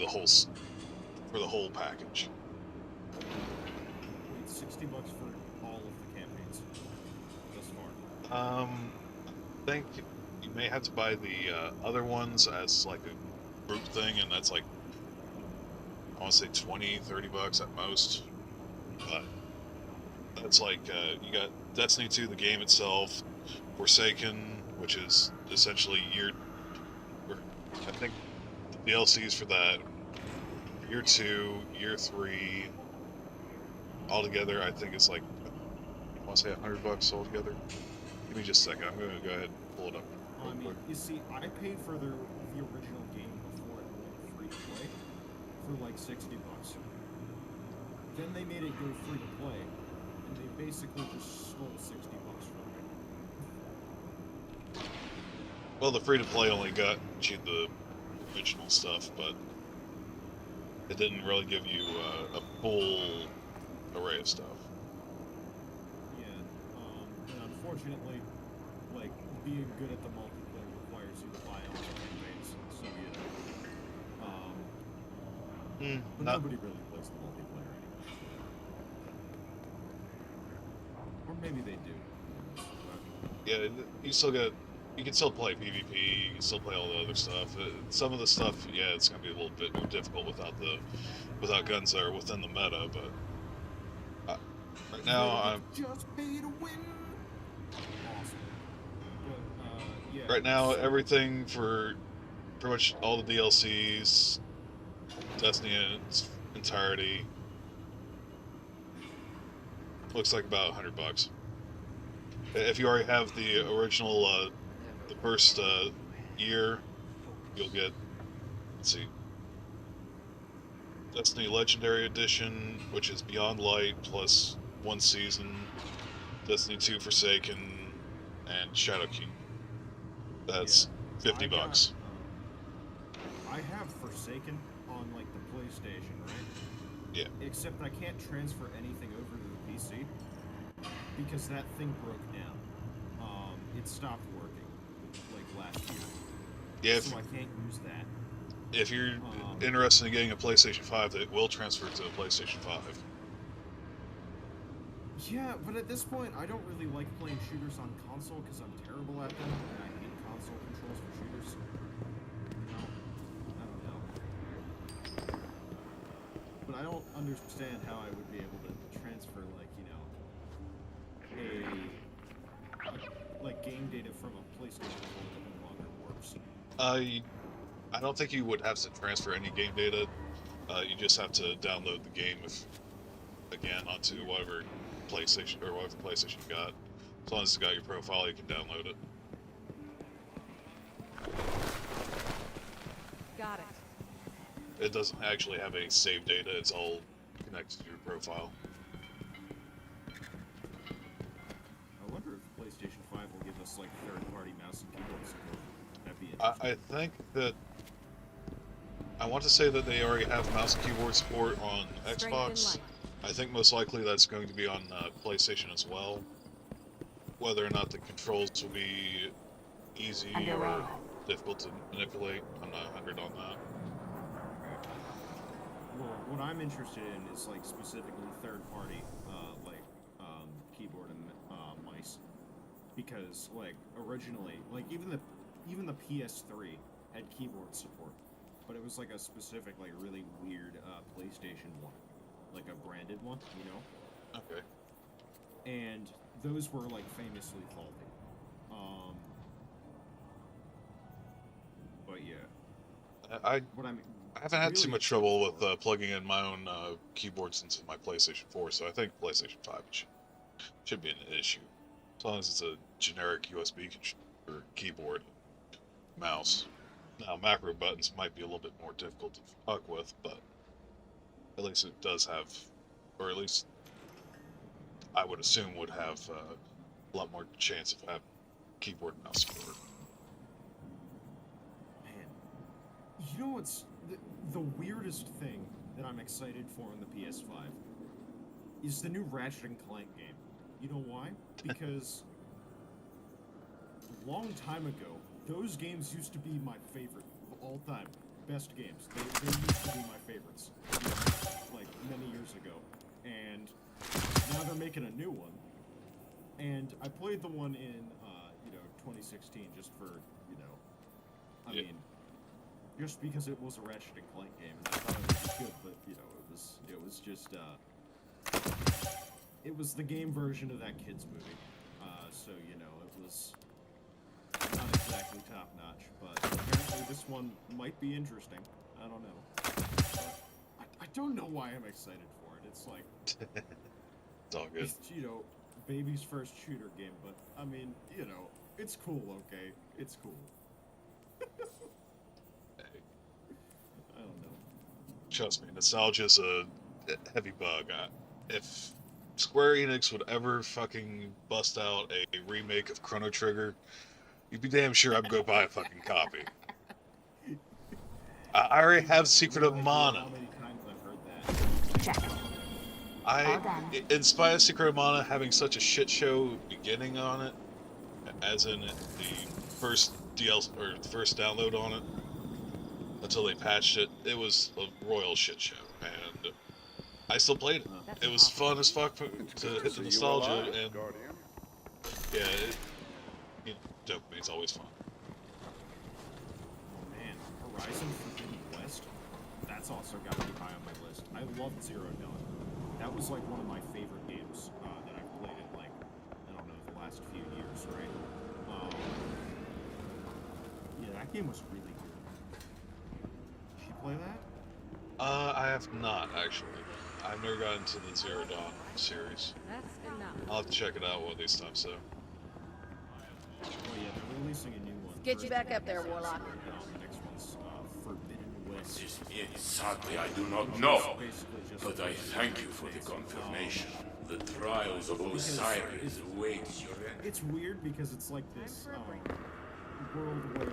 the whole package. Wait, $60 for all of the campaigns thus far. I think you may have to buy the other ones as like a group thing, and that's like, I want to say $20-$30 at most. But that's like, you got Destiny 2, the game itself, Forsaken, which is essentially I think the DLCs for that, year 2, year 3, altogether, I think it's like, I want to say $100 altogether. Give me just a second, I'm going to go ahead and pull it up real quick. You see, I paid for the original game before it went free to play. for like $60. Then they made it go free to play, and they basically just stole $60 from me. Well, the free-to-play only got you the original stuff, but it didn't really give you a full array of stuff. Yeah, and unfortunately, like, being good at the multiplayer requires you to buy all the campaigns, so, but nobody really plays the multiplayer anymore. Or maybe they do. Yeah, you can still play PvP, you can still play all the other stuff. Some of the stuff, yeah, it's gonna be a little bit more difficult without guns that are within the meta, but right now I'm just pay to win. Awesome. But, yeah. right now everything for pretty much all the DLCs, Destiny in its entirety, looks like about $100. If you already have the original, the first year, you'll get, let's see, Destiny Legendary Edition, which is Beyond Light plus 1 season, Destiny 2 Forsaken, and Shadow King. That's $50. I have Forsaken on like the PlayStation, right? Yeah. Except I can't transfer anything over to the PC because that thing broke down. It stopped working like last year. Yeah. So I can't use that. If you're interested in getting a PlayStation 5, it will transfer to the PlayStation 5. Yeah, but at this point, I don't really like playing shooters on console because I'm terrible at them, and I hate console controls for shooters. No, I don't know. But I don't understand how I would be able to transfer, like, you know, like game data from a PlayStation 4 that no longer works. I don't think you would have to transfer any game data. You just have to download the game again onto whatever PlayStation you got. As long as it's got your profile, you can download it. Got it. It doesn't actually have any save data. It's all connected to your profile. I wonder if PlayStation 5 will give us, like, third-party mouse and keyboard support. That'd be interesting. I think that... I want to say that they already have mouse and keyboard support on Xbox. I think most likely that's going to be on PlayStation as well. Whether or not the controls will be easy or difficult to manipulate, I'm not 100 on that. Well, what I'm interested in is like specifically third-party, keyboard and mice, because like originally, like even the PS3 had keyboard support, but it was like a specific, like really weird PlayStation one, like a branded one, you know? Okay. And those were like famously faulty. But yeah. I haven't had too much trouble with plugging in my own keyboards into my PlayStation 4, so I think PlayStation 5 should be an issue. As long as it's a generic USB keyboard, mouse. Now, macro buttons might be a little bit more difficult to fuck with, but at least it does have, or at least I would assume would have a lot more chance of having keyboard and mouse support. You know what's the weirdest thing that I'm excited for on the PS5 is the new Ratchet and Clank game. You know why? Because a long time ago, those games used to be my favorite of all time. Best games. They used to be my favorites, like many years ago. And now they're making a new one. And I played the one in 2016 just for, I mean, just because it was a Ratchet and Clank game, and I thought it was good, but it was just it was the game version of that kids movie, so it was not exactly top notch, but apparently this one might be interesting. I don't know. I don't know why I'm excited for it. It's like it's all good. It's, baby's first shooter game, but I mean, it's cool. Okay, it's cool. I don't know. trust me, nostalgia's a heavy bug. If Square Enix would ever fucking bust out a remake of Chrono Trigger, you'd be damn sure I'd go buy a fucking copy. I already have Secret of Mana. How many times I've heard that? Check. In spite of Secret of Mana having such a shit show beginning on it, as in the first DLC or the first download on it, until they patched it, it was a royal shit show, and I still played it. It was fun as fuck to hit the nostalgia, and yeah, dopamine's always fun. Oh man, Horizon Forbidden West. That's also got to be high on my list. I loved Zero Dawn. That was like one of my favorite games that I've played in like, I don't know, the last few years, right? Yeah, that game was really good. Did you play that? I have not, actually. I've never gotten into the Zero Dawn series. That's enough. I'll have to check it out one of these times, so. Oh yeah, they're releasing a new one. Get you back up there, Warlock. The next one's Forbidden West. Sadly, I do not know, but I thank you for the confirmation. The trials of Osiris await your end. It's weird because it's like this world where,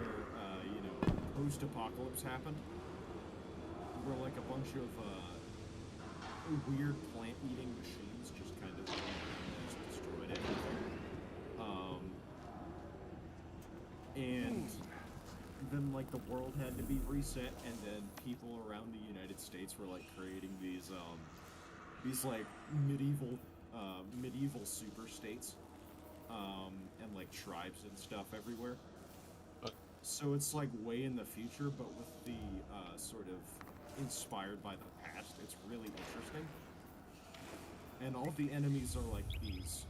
you know, post-apocalypse happened. Where like a bunch of weird plant-eating machines just kind of just destroyed everything. And then like the world had to be reset, and then people around the United States were like creating these like medieval super states, and like tribes and stuff everywhere. So it's like way in the future, but with the sort of inspired by the past. It's really interesting. And all the enemies are like these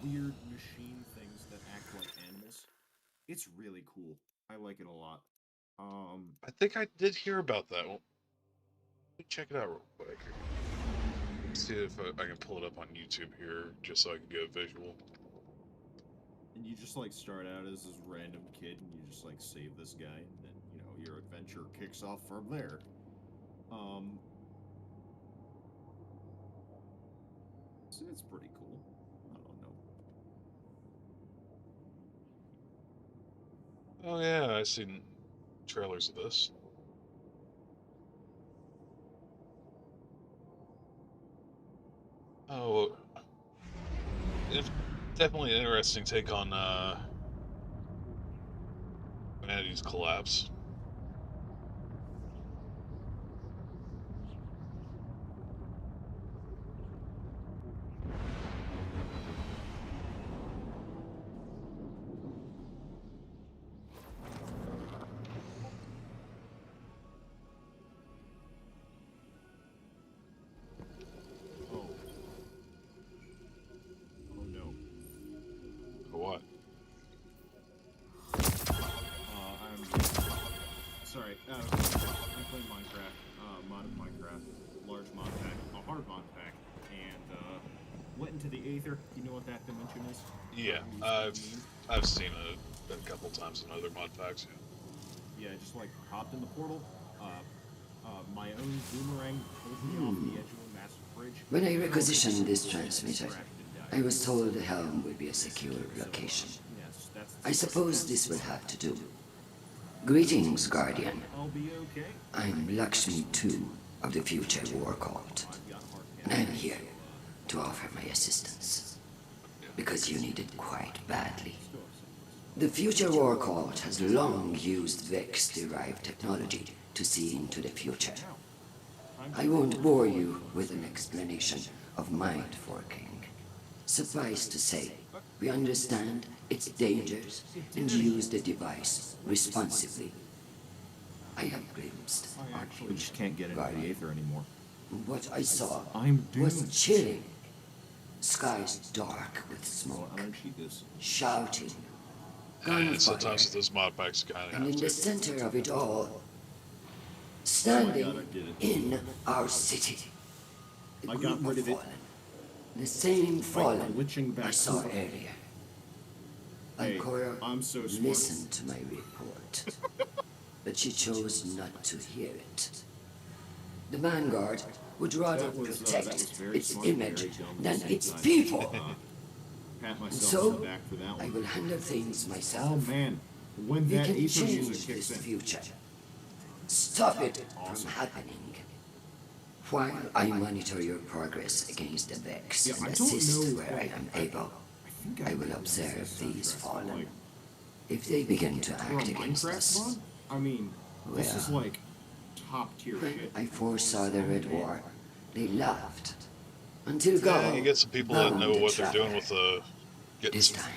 weird machine things that act like animals. It's really cool. I like it a lot. I think I did hear about that. Well, let me check it out real quick. See if I can pull it up on YouTube here, just so I can get a visual. And you just like start out as this random kid, and you just like save this guy, and then you know your adventure kicks off from there. So it's pretty cool. I don't know. Oh yeah, I've seen trailers of this. Oh, it's definitely an interesting take on humanity's collapse. What? Sorry, I'm playing Minecraft, modded Minecraft, large mod pack, a hard mod pack, and went into the Aether. You know what that dimension is? Yeah, I've seen it a couple times in other mod packs. Yeah, just like hopped in the portal. My own boomerang pulled me off the edge of a massive bridge. When I requisitioned this transmitter, I was told the helm would be a secure location. I suppose this will have to do. Greetings, Guardian. I'll be okay. I'm Lakshmi II of the Future War Cult, and I'm here to offer my assistance, because you need it quite badly. The Future War Cult has long used Vex-derived technology to see into the future. I won't bore you with an explanation of mind forking. Suffice to say, we understand its dangers and use the device responsibly. I have glimpsed I actually just can't get into the Aether anymore. What I saw I'm was doomed. chilling. Skies dark with smoke, shouting, And sometimes gunfire, with those mod packs, you kind of and have in to. the center of it all, standing in our city, the I got group rid of of it. fallen. The same fallen glitching back I saw over. earlier. Hey, Ancora I'm so smart. listened to my report, but she chose not to hear it. The Vanguard would rather That was protect very its smart and image very dumb at the than same its time. people. Pat And myself on the so, back for that I one. will handle things Oh myself. man, when We that can Aether change music kicks this in. future. Stop it Awesome. from happening. While I monitor your progress against the Vex Yeah, and I don't assist know, where I am able, think I will remember observe this these soundtrack, fallen. like, If they begin to for a act against Minecraft us, mod? I mean, this is well, like top tier when shit. I foresaw the Red War, they laughed. Until Yeah, God, you get some people that know what they're doing with getting This some, time,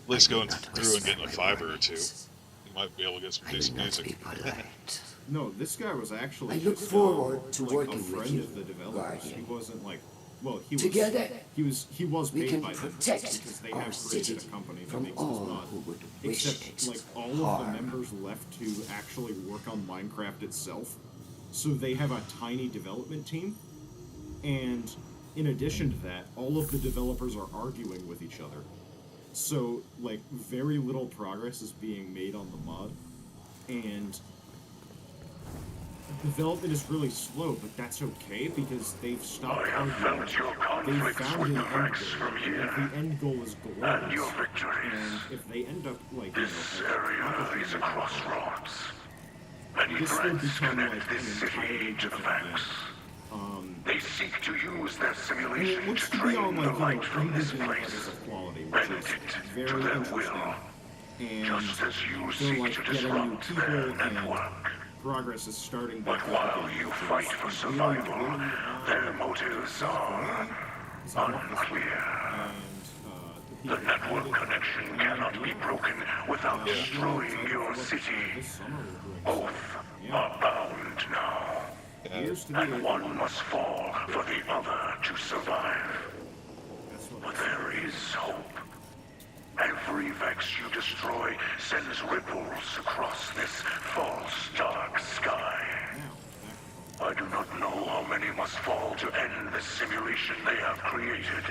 at least I will going not through and whisper getting a my fiber or two. warnings. You might be able to get some I will decent not music. be polite. No, this guy was actually I look just, forward to like working a with friend you, of the developers. Guardian. He wasn't like, well, he was. Together, he was we paid can by them protect because they our have city created a company that from makes this all mod. who would wish Except, it like, all of the harm. members left to actually work on Minecraft itself. So they have a tiny development team. And in addition to that, all of the developers are arguing with each other. So, like, very little progress is being made on the mod. And development is really slow, but that's okay because they've stopped I have arguing. felt your They've conflicts found with an the end Vex goal, from and here, the end goal is and glorious. your victories. And if they end up, like, This area accomplishing is a their goal, crossroads. Many this will threats become, connect like, this an entirely city to the different Vex. game. They seek to use their And simulation it looks to to be on, drain like, the light from this individual place. levels of quality, which Bend is it to very their interesting. will. And Just as you they're, seek like, to getting new disrupt people, their and network. progress is starting But back up while again, you which fight is for really, survival, really, their motives are unclear. The network connection cannot be broken without destroying your city. Both are bound now. And one must fall for the other to survive. But there is hope. Every Vex you destroy sends ripples across this false dark sky. I do not know how many must fall to end the simulation they have created,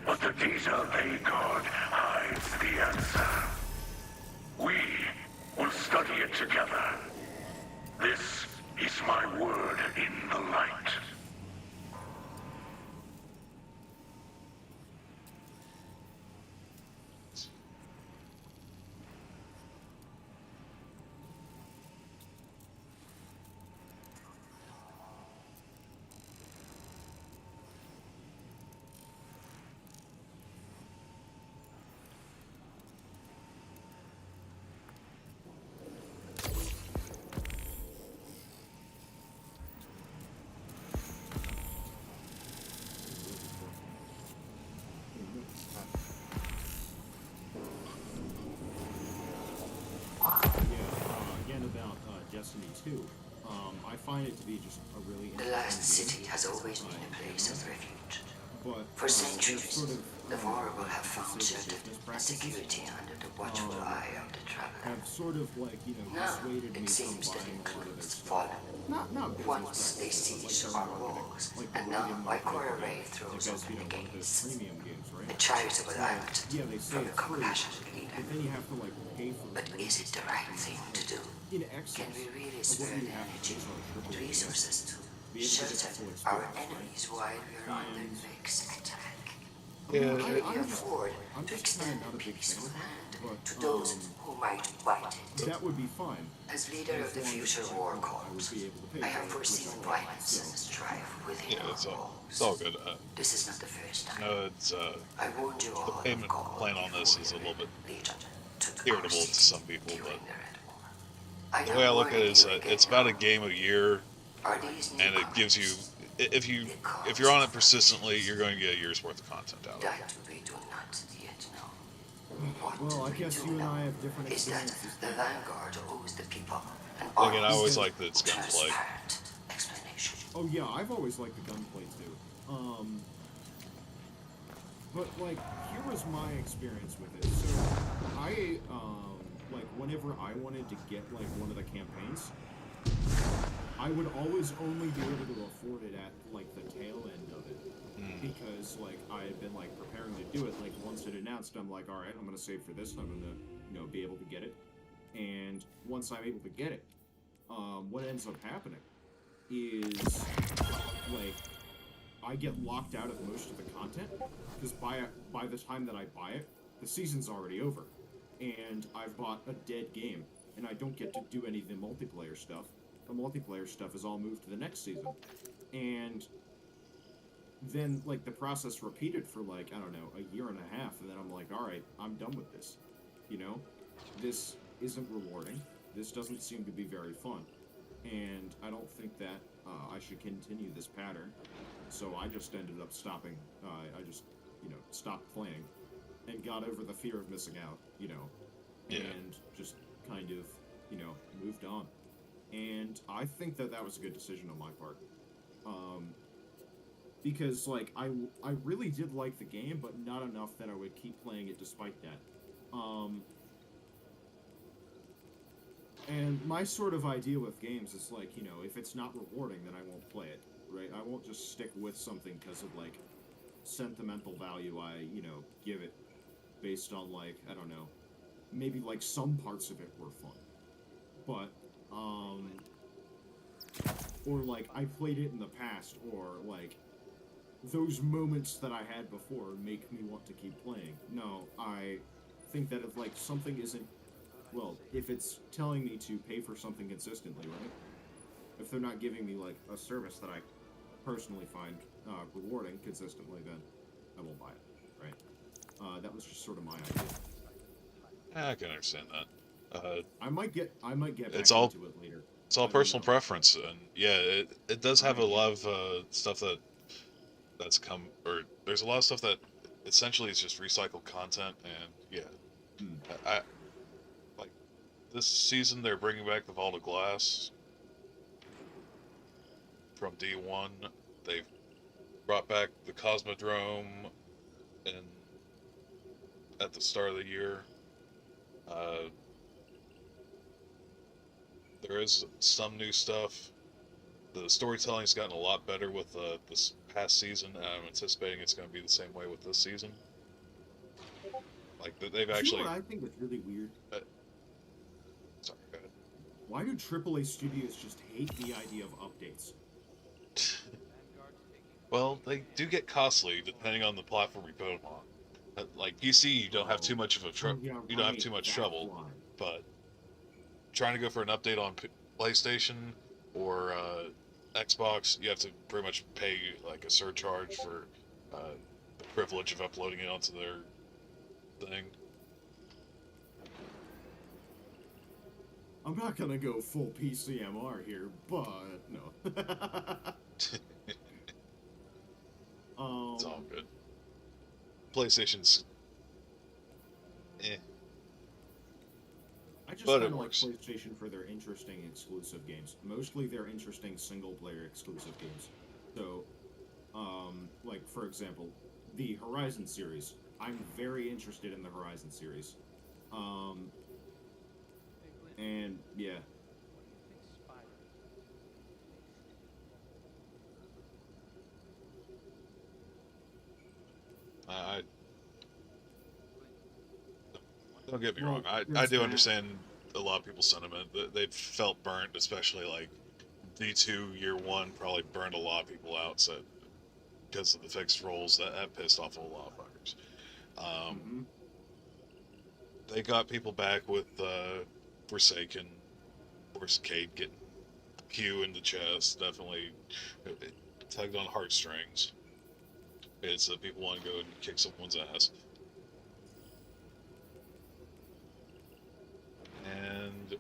but the data they guard hides the answer. We will study it together. This is my word in the light. Again about Destiny 2, I find it to be just a really The last city has always been a place of refuge. But, For centuries, sort of, the vulnerable have found business shelter and practices security under the watchful eye of the traveler. have sort of like, Now, dissuaded me it seems from that buying a lot of their includes stuff. fallen. Not business Once they practices, siege like our they're walls, like and the now William my Martin core Martin, array throws because, open the one of those gates. premium games, right? A charitable act Yeah, they say from a it's free, compassionate leader. but then you have to like pay for But it. is it the right thing to do? In excess Can we really of what spare you the have to energy pay on a and triple A resources to Be able to get shelter the full our experience, right? enemies while we're under Vex attack? Yeah, Can we I'm just- afford I'm to just kinda extend not a a big peaceful fan, hand but, to those who might bite it? That would be fine. As leader of the future war corps, I have foreseen violence and strife within yeah, our it's walls. all good. This is not the first time. No, it's I warned you all the of payment God plan on this before is a your little bit legion took irritable our to city some people, during but the Red War. I the am way I look at it warning is you it's again about a now. game a year, Are these and it gives you if you're on it persistently, you're going to get a year's worth of content out of it. that we do not yet know? What Well, I we guess do you and know I have different is that experiences. the Vanguard owes the people an Again, I honest, always like that it's gunplay. transparent explanation. Oh yeah, I've always liked the gunplay too. But like, here was my experience with it. So I like whenever I wanted to get like one of the campaigns, I would always only be able to afford it at like the tail end of it. Because like I had been like preparing to do it, like once it announced, I'm like, all right, I'm gonna save for this, and I'm gonna be able to get it. And once I'm able to get it, what ends up happening is like I get locked out of most of the content because by the time that I buy it, the season's already over, and I've bought a dead game, and I don't get to do any of the multiplayer stuff. The multiplayer stuff is all moved to the next season, and then like the process repeated for like I don't know a year and a half, and then I'm like, all right, I'm done with this. You know, this isn't rewarding. This doesn't seem to be very fun, and I don't think that I should continue this pattern. So I just ended up stopping. I just stopped playing, and got over the fear of missing out. And just kind of moved on. And I think that that was a good decision on my part. Because like I really did like the game, but not enough that I would keep playing it despite that. And my sort of idea with games is like, if it's not rewarding, then I won't play it, right? I won't just stick with something because of like sentimental value I give it based on like, I don't know, maybe like some parts of it were fun. But or like I played it in the past, or like those moments that I had before make me want to keep playing. No, I think that if like something isn't, well, if it's telling me to pay for something consistently, right? If they're not giving me like a service that I personally find rewarding consistently, then I won't buy it, right? That was just sort of my idea. I can understand that. I might get back it's all, into it later. It's all personal preference, and yeah, it does have a lot of stuff that's come, or there's a lot of stuff that essentially is just recycled content, and yeah, I like this season they're bringing back the Vault of Glass from D1. They've brought back the Cosmodrome at the start of the year. There is some new stuff. The storytelling's gotten a lot better with this past season, and I'm anticipating it's going to be the same way with this season. Like they've actually. You know what I think is really weird? Sorry, go ahead. Why do AAA studios just hate the idea of updates? Well, they do get costly depending on the platform you put them on. Like PC, you don't have too much of a you don't have too much trouble, but trying to go for an update on PlayStation or Xbox, you have to pretty much pay like a surcharge for the privilege of uploading it onto their thing. I'm not gonna go full PCMR here, but no. It's all good. PlayStation's I just kind of like PlayStation for their interesting exclusive games. Mostly their interesting single-player exclusive games. So, like, for example, the Horizon series. I'm very interested in the Horizon series. And, yeah. Don't get me wrong. I do understand a lot of people's sentiment. They've felt burnt, especially like D2 Year 1 probably burned a lot of people out. So because of the fixed roles, that pissed off a lot of fuckers. They got people back with Forsaken, Cade getting Q in the chest. Definitely it tugged on heartstrings. It's that people want to go and kick someone's ass. And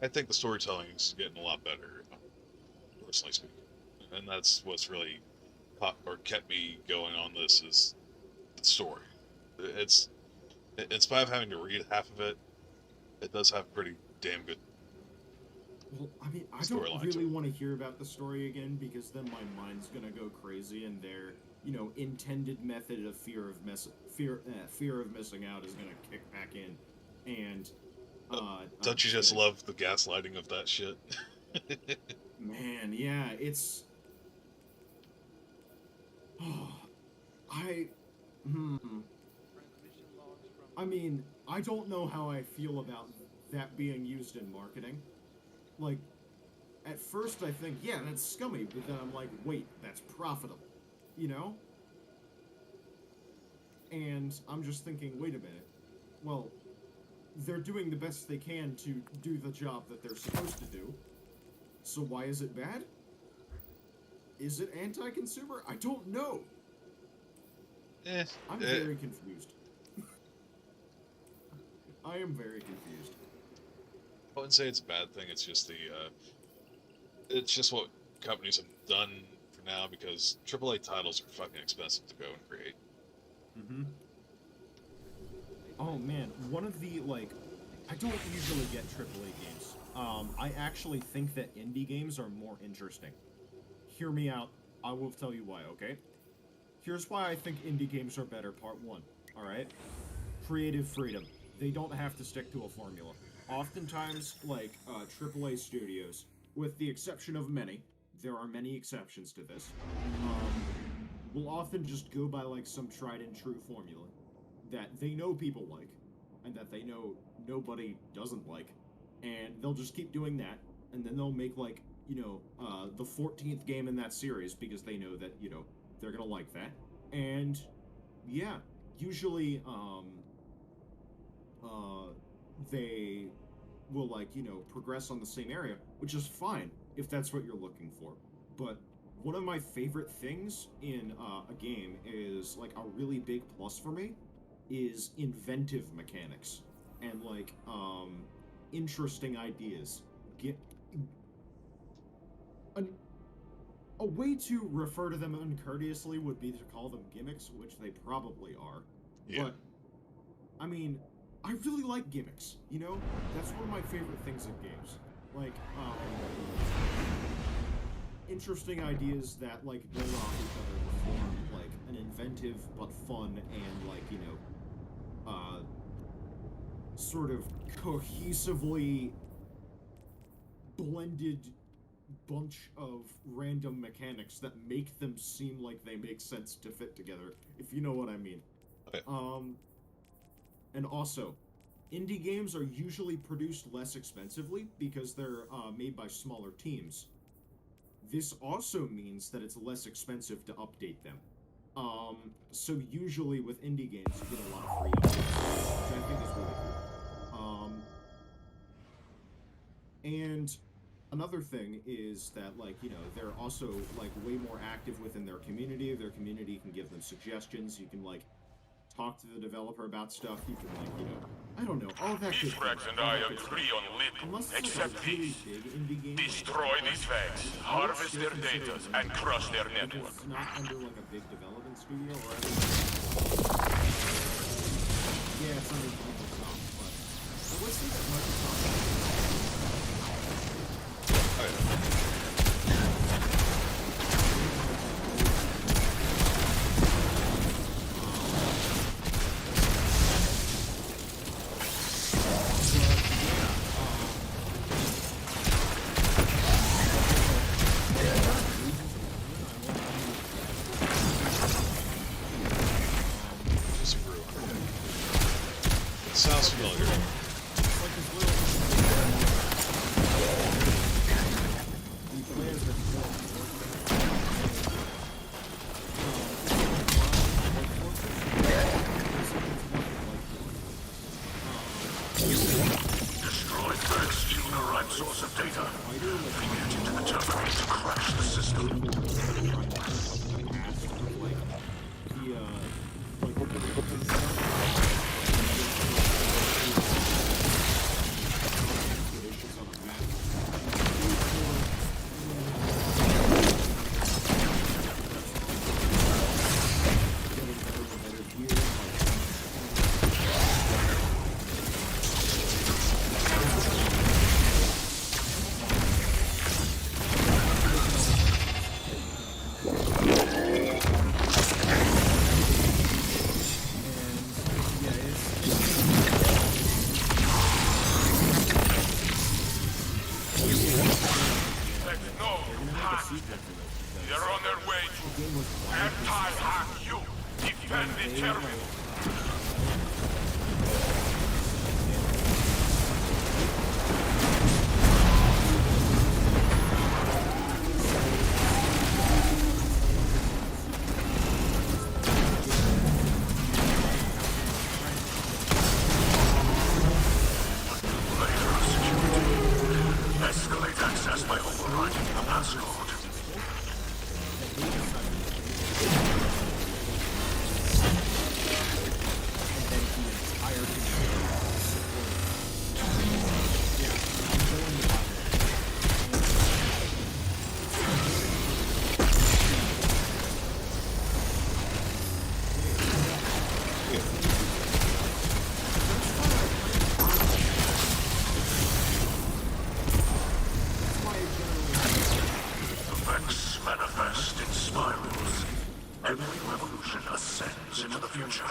I think the storytelling is getting a lot better, personally speaking. And that's what's really kept me going on this is the story. It's in spite of having to read half of it, it does have pretty damn good. Well, I mean, I don't really want to hear about the story again because then my mind's gonna go crazy, and their intended method of fear of missing out is gonna kick back in, and don't you just love the gaslighting of that shit? Man, yeah, it's. I mean, I don't know how I feel about that being used in marketing. like, at first I think, yeah, that's scummy, but then I'm like, wait, that's profitable, you know? And I'm just thinking, wait a minute, well, they're doing the best they can to do the job that they're supposed to do, so why is it bad? Is it anti-consumer? I don't know. I'm very confused. I am very confused. I wouldn't say it's a bad thing. It's just it's just what companies have done for now because AAA titles are fucking expensive to go and create. Mm-hmm. Oh man, one of the I don't usually get AAA games. I actually think that indie games are more interesting. Hear me out. I will tell you why. Okay. Here's why I think indie games are better. Part 1. All right. Creative freedom. They don't have to stick to a formula. Oftentimes, AAA studios, with the exception of many, there are many exceptions to this, will often just go by, some tried-and-true formula that they know people like, and that they know nobody doesn't like, and they'll just keep doing that, and then they'll make, the 14th game in that series because they know that, they're gonna like that. And, yeah, usually, they will, progress on the same area, which is fine if that's what you're looking for. But one of my favorite things in a game is, a really big plus for me is inventive mechanics and, interesting ideas. A way to refer to them uncourteously would be to call them gimmicks, which they probably are. Yeah. But, I mean, I really like gimmicks, you know? That's one of my favorite things in games. Interesting ideas that, build off each other to form, an inventive but fun and, sort of cohesively blended bunch of random mechanics that make them seem like they make sense to fit together, if you know what I mean. Okay. And also, indie games are usually produced less expensively because they're made by smaller teams. This also means that it's less expensive to update them. So usually with indie games, you get a lot of free updates, which I think is really cool. And another thing is that, they're also, way more active within their community. Their community can give them suggestions. You can, talk to the developer about stuff. You can, I don't know, all that good Mithrax stuff. and I agree on living, Unless it's except a really these. big indie game. Destroy these fags, harvest their data, and crush their network. It's not under, a big development studio or yeah, it's under Microsoft, but I would say that Microsoft. Sounds familiar. Destroy and steal the right source of data. Feed it into the terminal to crash the system. They're on their way to anti-hack you. Defend the terminal. overriding the passcode. Manifest in spirals. Every revolution ascends into the future.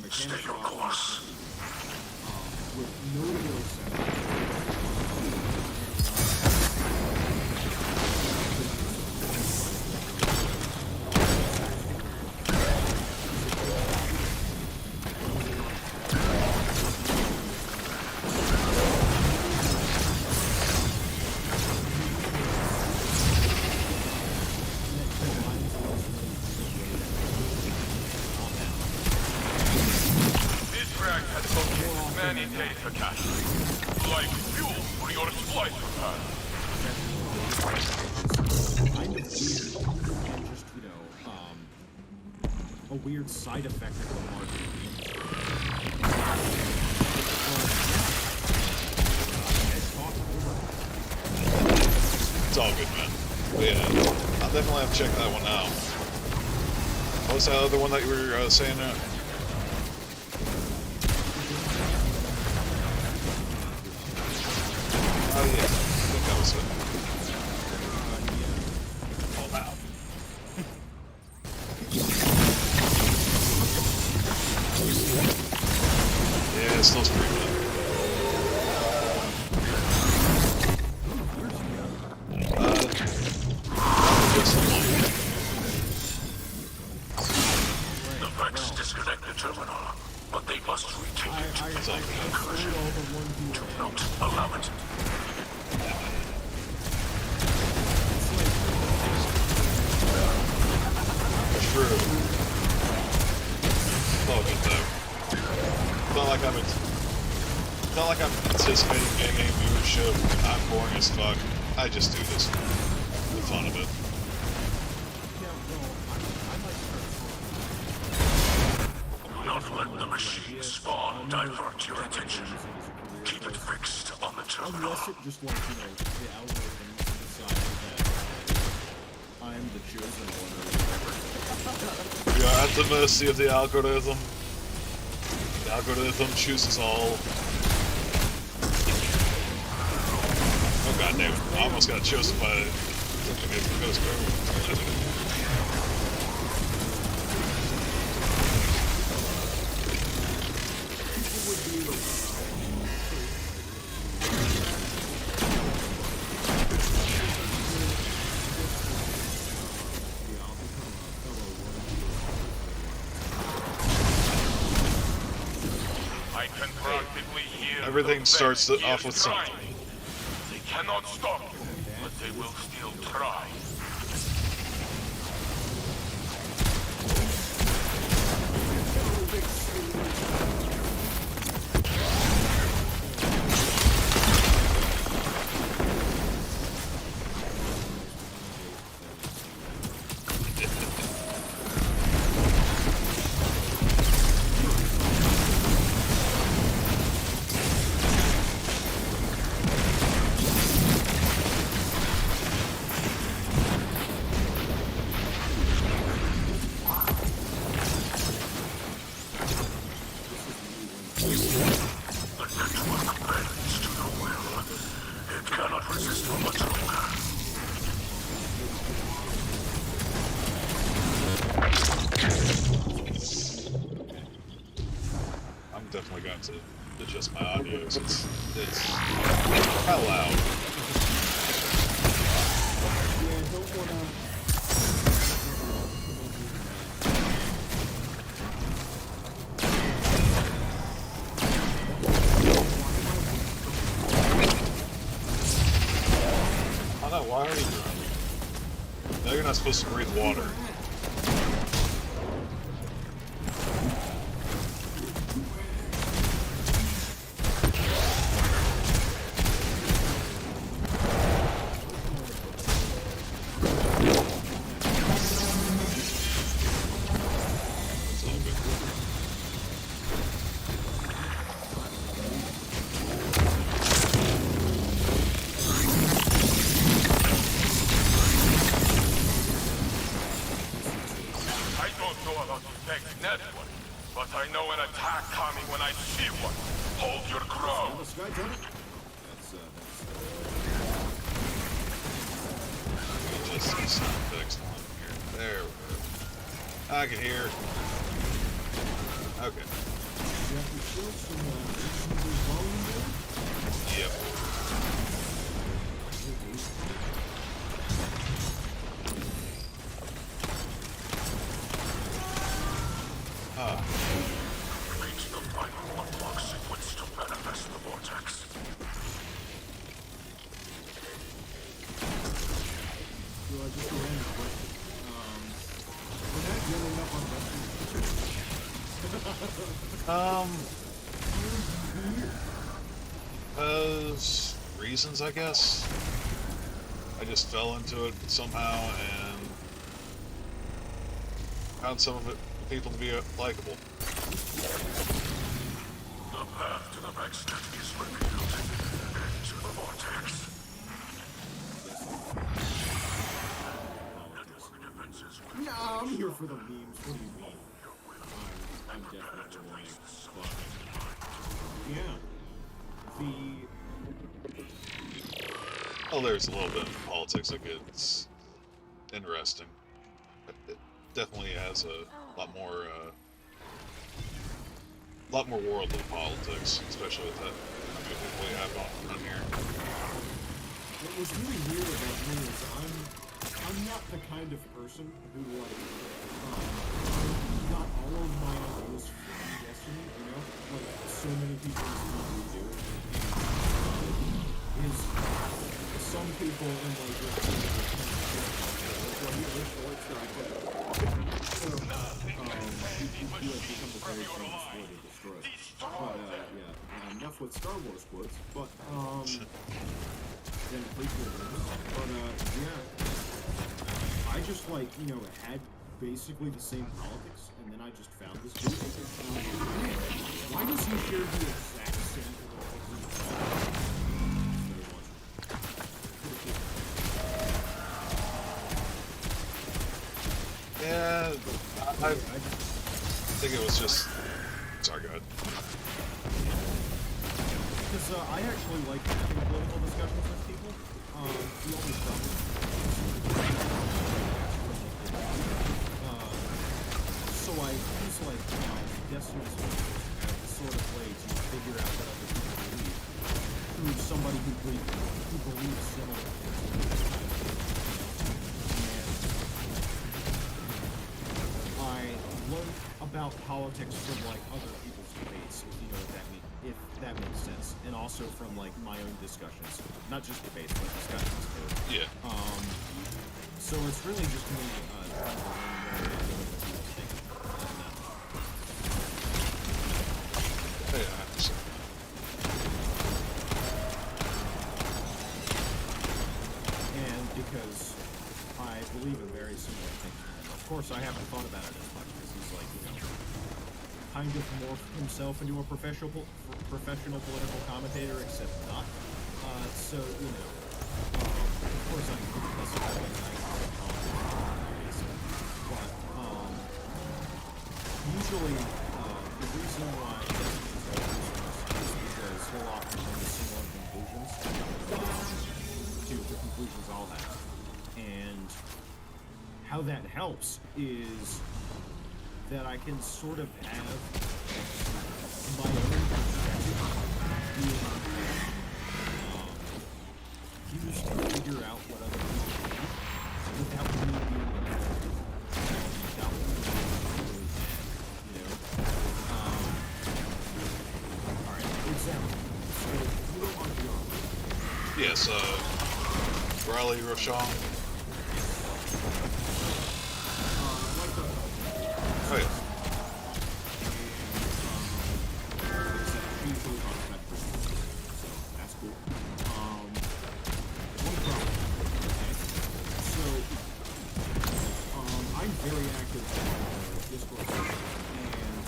Stay your course. With no real sense. Many data caches, like fuel for your splicer pad. Kind of weird, and just, you know, a weird side effect of the market. It's all good, man. But yeah, I'll definitely have to check that one out. What was that other one that you were saying? Oh yeah, I think that was it. Oh wow. Yeah, it's still screaming. The Vex disconnect the terminal, but they must retake it to the incursion. Do not allow it. True. It's all good though. Not like I'm anticipating getting any viewership. I'm boring as fuck. I just do this for the fun of it. Do not let the machine spawn divert your attention. Keep it fixed on the terminal. Unless it just like, you know, the algorithm decides that I'm the chosen one or whatever. We are at the mercy of the algorithm. The algorithm chooses all. Oh god damn it. I almost got chosen by something that goes through. I can practically hear Everything starts off with something. They cannot stop you, but they will still try. Definitely got to adjust my audio. It's kind of loud. Oh no, why are you drowning? No, you're not supposed to breathe water. I know an attack coming when I see one. Hold your ground. That's Just some sound effects on here. There we go. I can hear. Okay. Yep. Reach the final unlock sequence to manifest the vortex. Just a random question. We're not dealing up on Reasons, I guess. I just fell into it somehow and found some of it people to be likable. The path to the next step is revealed. Into the vortex. No, I'm here for the memes. What do you mean? I'm definitely lying. But yeah, Well, there's a little bit of politics that gets interesting. It definitely has a lot more worldly politics, especially with that many people we have on here. What was really weird about me is I'm not the kind of person who got all of my ideas from Destiny, you know? Like so many people do. Is some people in like this enough with Star Wars quotes, but then yeah, I just like, you know, had basically the same politics, and then I just found this dude. Why does he share the exact same Yeah, I think it was just... Sorry, go ahead. Because I actually like having political discussions with people. The only problem so I use like Destiny's as a sort of way to figure out what other people believe through somebody who believes similar things. I learn about politics from like other people's debates, if you know what that means, if that makes sense, and also from like my own discussions, not just debates, but discussions too. Yeah. So it's really just me trying to learn more about what people think. Yeah, I understand. And because I believe in very similar things. Of course, I haven't thought about it as much because he's like, you know, kind of morphed himself into a professional political commentator, except not. So, you know, of course I can listen to it and I can but usually the reason why is because he'll often come to similar conclusions to the conclusions I'll have. And how that helps is that I can sort of have my own perspective being used to figure out what other people think without me being involved, without me being really bad, you know? Alright, example. So, you know RGR? Yes, Riley Rochon. Oh, yeah. That's cool. One problem. So, I'm very active on Discord server, and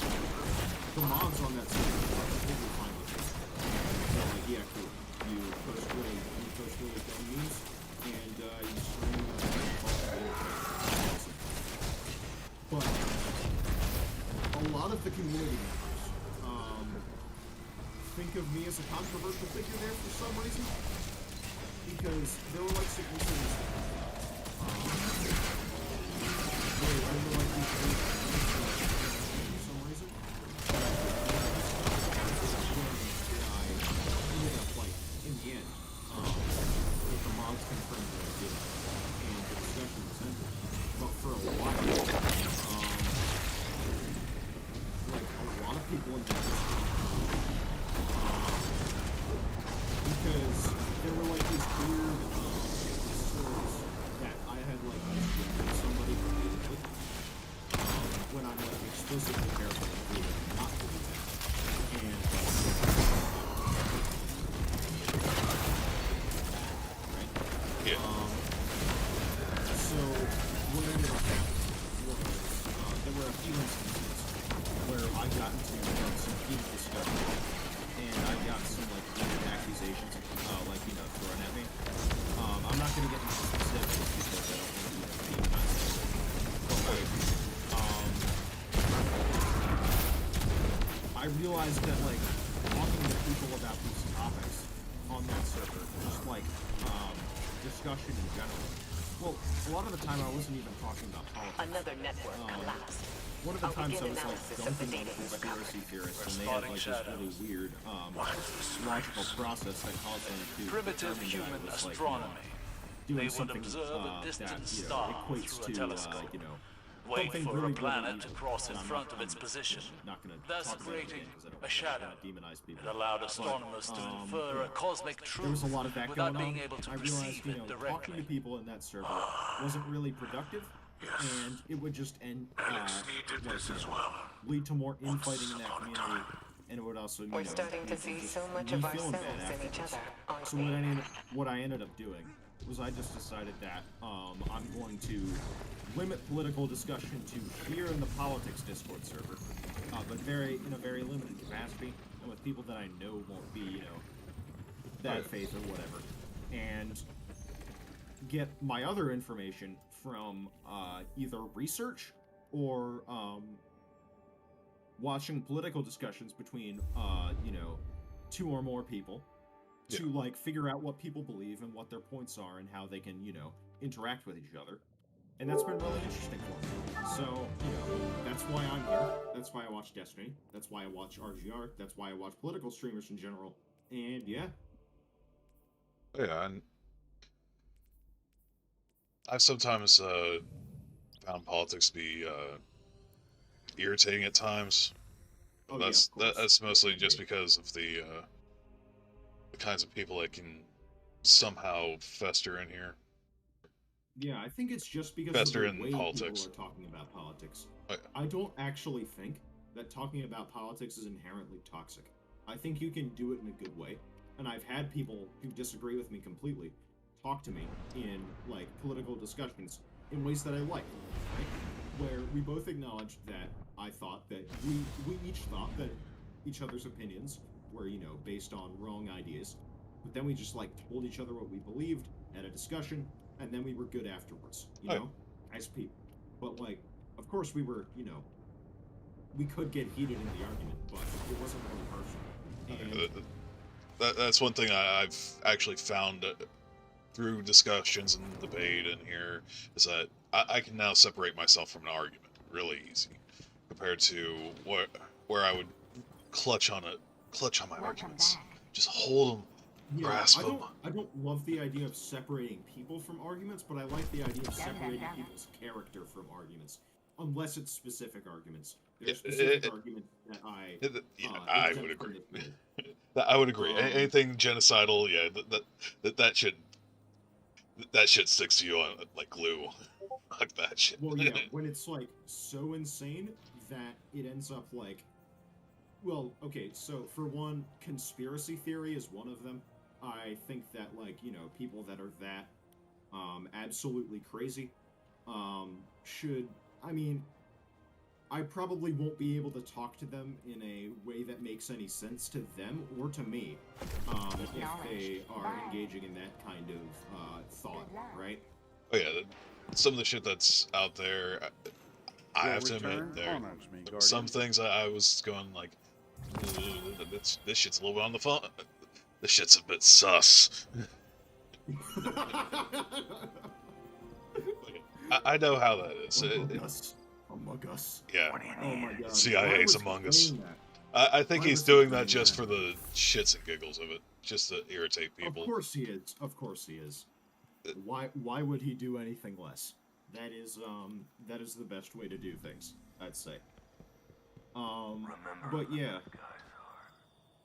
the mods on that server are completely fine with it. They're like, yeah, cool. You post really dumb news, and you stream awesome. But the community members think of me as a controversial figure there for some reason. Because there were like certain things where there were like these things for some reason. I ended up like in the end, with the mobs confirmed that I did, and the discussion was ended. But for a while, like a lot of people in the because there were like these weird stories that I had like misread somebody repeatedly when I'm like explicitly careful to do it and not believe it. And right? Yeah. So what ended up happening was there were a few instances where I got into some heated discussion and I got some like heated accusations like thrown at me. I'm not gonna get into specifics because I don't want to be demonize. But like I realized that like talking to people about these topics on that server, just like discussion in general. Well, a lot of the time I wasn't even talking about politics. Another network collapsed. One of the times I was like dunking on conspiracy theorists and they had like this really weird logical process that caused them to Primitive determine human that I was like, astronomy. doing They would something observe a distant that star equates through a to telescope. Wait Wait for a planet to cross in front of its position, thus creating a shadow. It allowed astronomers to infer a cosmic there was truth a lot of that without going being on. able to I realized, perceive it talking to directly. people in that server wasn't really productive, and it would just end lead to more infighting in that community, and it would also We're starting to see so much me of feeling bad ourselves in each afterwards. other, aren't So we? what I ended up doing was I just decided that I'm going to limit political discussion to here in the politics Discord server, but in a very limited capacity, and with people that I know won't be, bad faith or whatever, and get my other information from either research or watching political discussions between two or more people to like figure out what people believe and what their points are and how they can interact with each other. And that's been really interesting for me. So, that's why I'm here. That's why I watch Destiny. That's why I watch RGR. That's why I watch political streamers in general. And yeah. Yeah, and I've sometimes found politics to be irritating at times. Oh, That's mostly just because of the kinds of people that can somehow fester in here. Yeah, I think it's just because Fester of the in way politics. people are talking about politics. Oh, yeah. I don't actually think that talking about politics is inherently toxic. I think you can do it in a good way, and I've had people who disagree with me completely talk to me in like political discussions in ways that I like, right? Where we both acknowledged that I thought that we each thought that each other's opinions were based on wrong ideas, but then we just like told each other what we believed, had a discussion, and then we were good afterwards, as people. But like, of course we were, we could get heated in the argument, but it wasn't really personal. And That's one thing I've actually found through discussions and debate in here is that I can now separate myself from an argument really easy compared to where I would clutch on my arguments, just hold them. Grasp them. I don't love the idea of separating people from arguments, but I like the idea of separating people's character from arguments, unless it's specific arguments. There are specific arguments that I would agree. I would agree. Anything genocidal, that shit sticks to you on like glue. Like that shit. Well, yeah, when it's like so insane that it ends up like, well, okay, so for one, conspiracy theory is one of them. I think that like people that are that absolutely crazy should. I mean, I probably won't be able to talk to them in a way that makes any sense to them or to me if they are engaging in that kind of thought, right? Oh yeah, some of the shit that's out there, I have to admit, there were some things I was going like, this shit's a little bit on the phone. This shit's a bit sus. I know how that is. Among Us. Yeah. Oh my god. CIA's Among Us. I think he's doing that just for the shits and giggles of it, just to irritate people. Of course he is. Of course he is. Why would he do anything less? That is the best way to do things, I'd say. But yeah.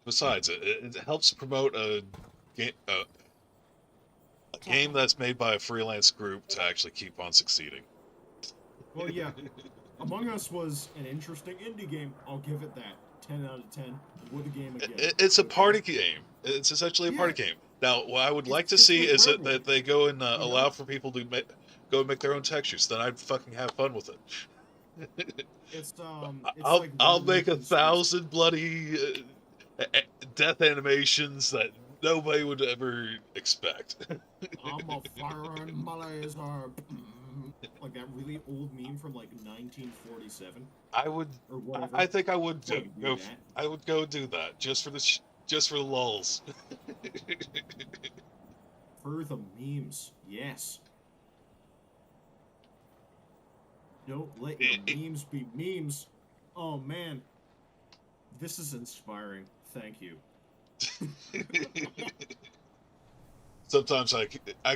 Besides, it helps promote a game that's made by a freelance group to actually keep on succeeding. Well, yeah. Among Us was an interesting indie game. I'll give it that. 10 out of 10. Would the game again. It's a party game. It's essentially a party game. Now, what I would like to see is that they go and allow for people to go and make their own textures. Then I'd fucking have fun with it. I'll make 1,000 bloody death animations that nobody would ever expect. I'm a fire and my laser. Like that really old meme from like 1947. I think I would go. I would go do that just for the lulls. For the memes, yes. Don't let your memes be memes. Oh man, this is inspiring. Thank you. Sometimes I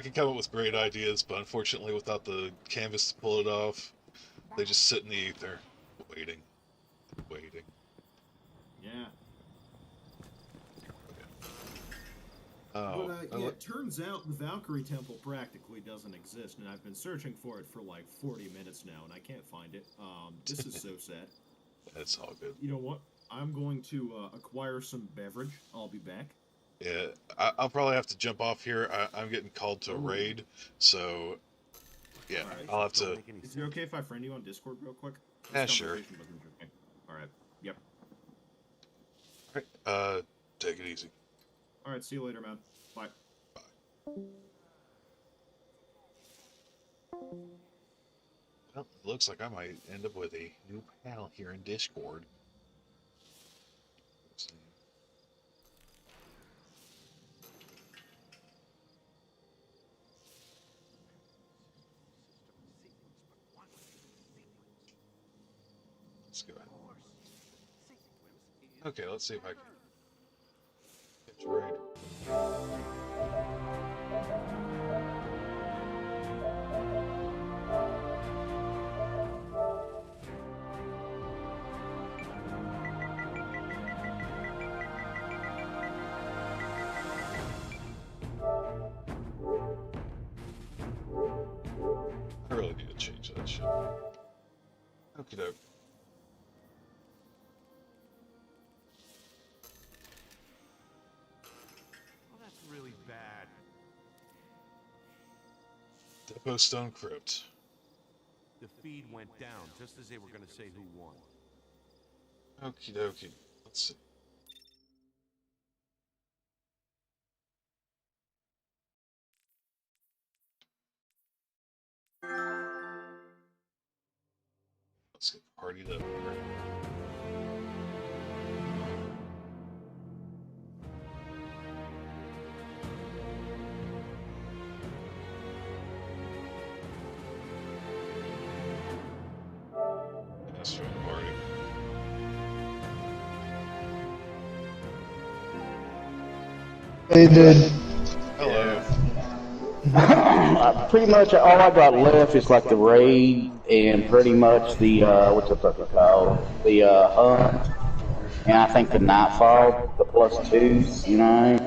can come up with great ideas, but unfortunately without the canvas to pull it off, they just sit in the ether, waiting. Yeah. Oh. But it turns out the Valkyrie Temple practically doesn't exist, and I've been searching for it for like 40 minutes now, and I can't find it. This is so sad. That's all good. You know what? I'm going to acquire some beverage. I'll be back. Yeah, I'll probably have to jump off here. I'm getting called to a raid, so yeah, right. I'll have to. Is it okay if I friend you on Discord real quick? Yeah, sure. All right. Yep. All right. Take it easy. All right. See you later, man. Bye. Well, it looks like I might end up with a new pal here in Discord. Let's see. Let's go ahead. Okay, let's see if I can get your raid. I really need to change that shit. Okie doke. Really bad. Depot Stone Crypt. The feed went down just as they were going to say who won. Okie dokie. Let's see. Let's get partied up here. That's right, party. Hey, dude. Hello. Pretty much all I got left is like the raid and pretty much the what's it fucking called? The hunt, and I think the nightfall, the +2s. You know.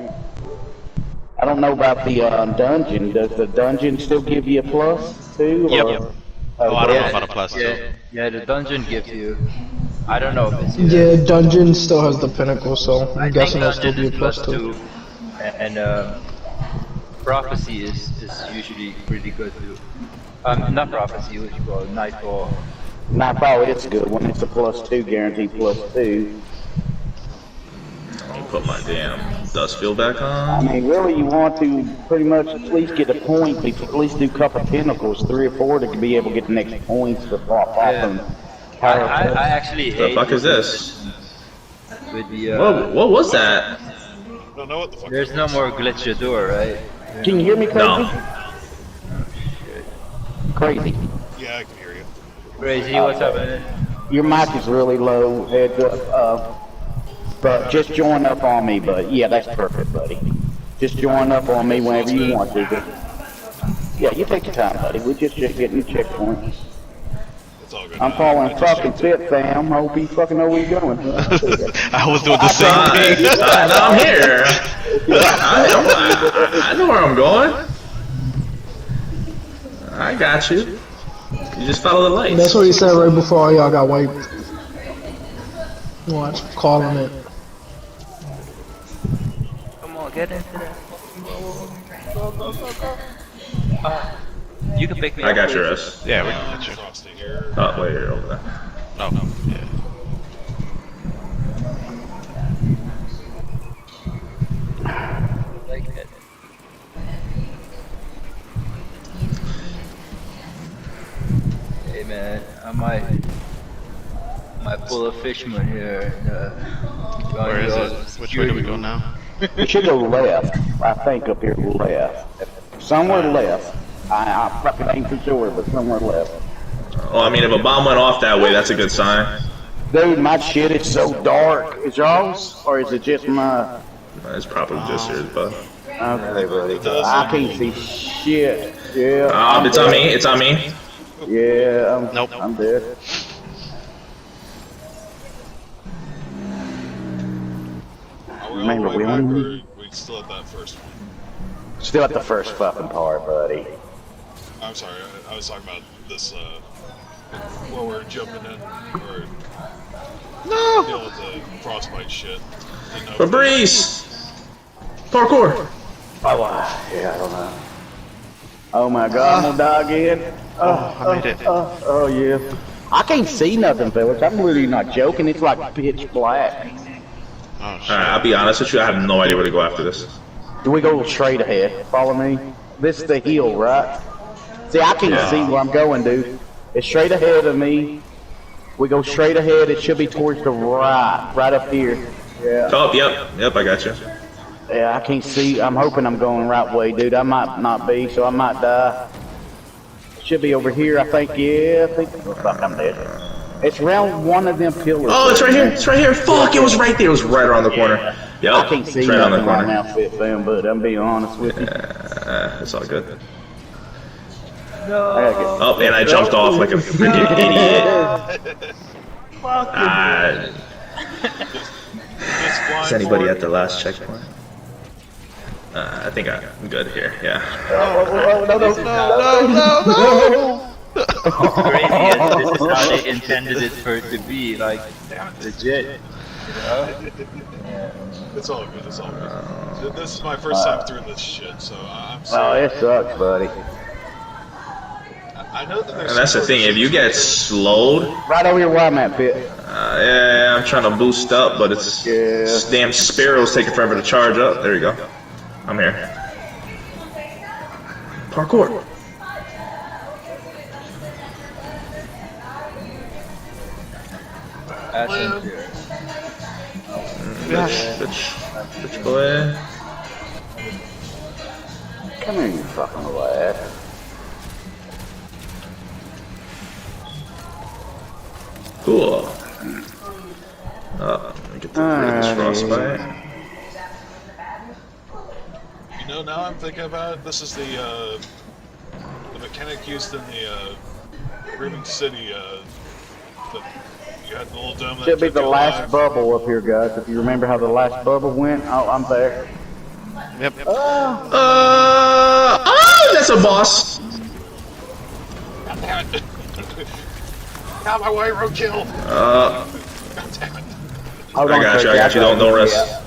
I don't know about the dungeon. Does the dungeon still give you a +2? Yep. Or, Oh, I don't know about a +2. Yeah, the dungeon gives you. I don't know if it's. Yeah, dungeon still has the pinnacle, so I'm guessing it'll still be a +2. And prophecy is usually pretty good too. Not prophecy, what you call it, nightfall. Nightfall, it's a good one. It's a +2, guaranteed +2. I'll put my damn Dust feel back I on. mean, really, you want to pretty much at least get a point, at least do a couple tentacles, 3 or 4 to be able to get the next points to pop off them. I actually The hate fuck is this this? with the What was that? I don't know what the fuck. There's no more glitchador, right? Can you hear me, Crazy? No. Crazy. Yeah, I can hear you. Crazy, what's up, man? Your mic is really low, heads up, but just join up on me, but yeah, that's perfect, buddy. Just join up on me whenever you want to. But yeah, you take your time, buddy. We're just getting the checkpoints. It's all good. I'm following fucking fit, fam. I hope you fucking know where you're going. I was doing the same thing. Now I'm here. I know where I'm going. I got you. You just follow the lights. That's what he said right before y'all got wiped. Watch, calling it. Come on, get into that. Go. You can pick me up. I got your ass. Yeah, we can get you. Oh, wait, you're over there. No. Yeah. Like it. Hey man, I might pull a fishman here. Where is it? Which way do we go now? You should go left. I think up here left. Somewhere left. I fucking ain't for sure, but somewhere left. Well, I mean, if a bomb went off that way, that's a good sign. Dude, my shit is so dark. Is y'all's? Or is it just my... It's probably just yours, but... Okay, buddy. I can't see shit. Yeah. It's on me. It's on me. Yeah, I'm dead. Remember, we We still at that first one. Still at the first fucking part, buddy. I'm sorry, I was talking about this, where we're jumping in, or deal with the frostbite shit. Fabrice! Parkour! Oh, yeah, I don't know. Oh my god, I'm gonna die again. I made it. Oh yeah. I can't see nothing, fellas. I'm really not joking. It's like pitch black. Alright, I'll be honest with you, I have no idea where to go after this. Do we go straight ahead? Follow me. This is the hill, right? See, I can't see where I'm going, dude. It's straight ahead of me. We go straight ahead. It should be towards the right up here. Yeah. Oh, yep, I got you. Yeah, I can't see. I'm hoping I'm going the right way, dude. I might not be, so I might die. Should be over here, I think. Yeah, I think. Oh, fuck, I'm dead. It's around one of them pillars. Oh, it's right here. It's right here. Fuck, it was right there. It was right around the corner. Yep. I can't see it's right around the nothing right corner. now, fit fam, but I'm being honest with you. It's all good. No. Oh, and I jumped off like a freaking idiot. Is anybody at the last checkpoint? I think I'm good here. Yeah. No. Crazy as this is how they intended it for it to be, like legit. You know? It's all good. It's all good. This is my first time through this shit, so I'm Oh, sorry. it sucks, buddy. I know that there's. And that's the thing. If you get slowed, Right over here where I'm at, Pit. yeah, I'm trying to boost up, but it's damn sparrows taking forever to charge up. There you go. I'm here. Parkour. Bitch, boy. Come here, you fucking lad. Cool. Let me get this frostbite. You know, now I'm thinking about it, this is the mechanic used in the Rubin City, you had the little dome that Should be took the you last alive. bubble up here, guys. If you remember how the last bubble went. Oh, I'm there. Yep. Oh, that's a boss. God damn it. Out my way, roadkill! God damn it. I got you, don't rest.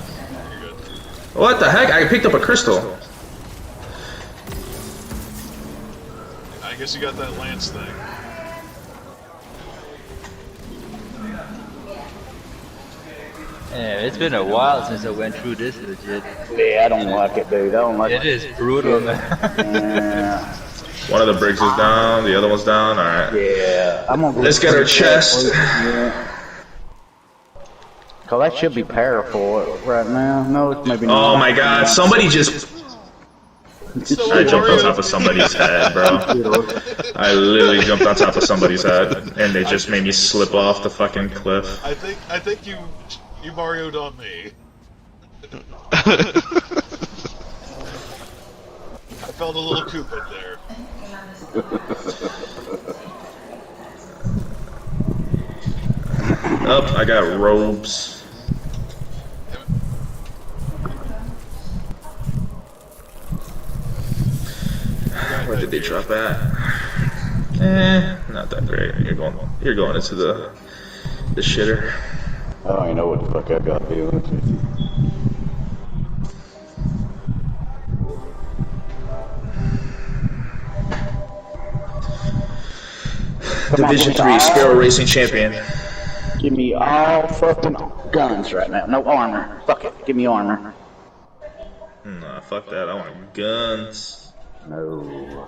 What the heck? I picked up a crystal. I guess you got that lance thing. Yeah, it's been a while since I went through this legit. Yeah, I don't like it, dude. I don't like it. It is brutal, man. Yeah. One of the bricks is down, the other one's down. Alright. Yeah. I'm gonna go Let's get our chest. Yeah. Cause that should be powerful right now. No, it's maybe not. Oh my god, somebody just... I jumped on top of somebody's head, bro. I literally jumped on top of somebody's head, and they just made me slip off the fucking cliff. I think you Mario'd on me. I felt a little Cupid there. Oh, I got robes. Where did they drop at? Not that great. You're going into the shitter. I don't even know what the fuck I got feeling. Division 3 Sparrow Racing Champion. Give me all fucking guns right now. No armor. Fuck it. Give me armor. Nah, fuck that. I want guns. No.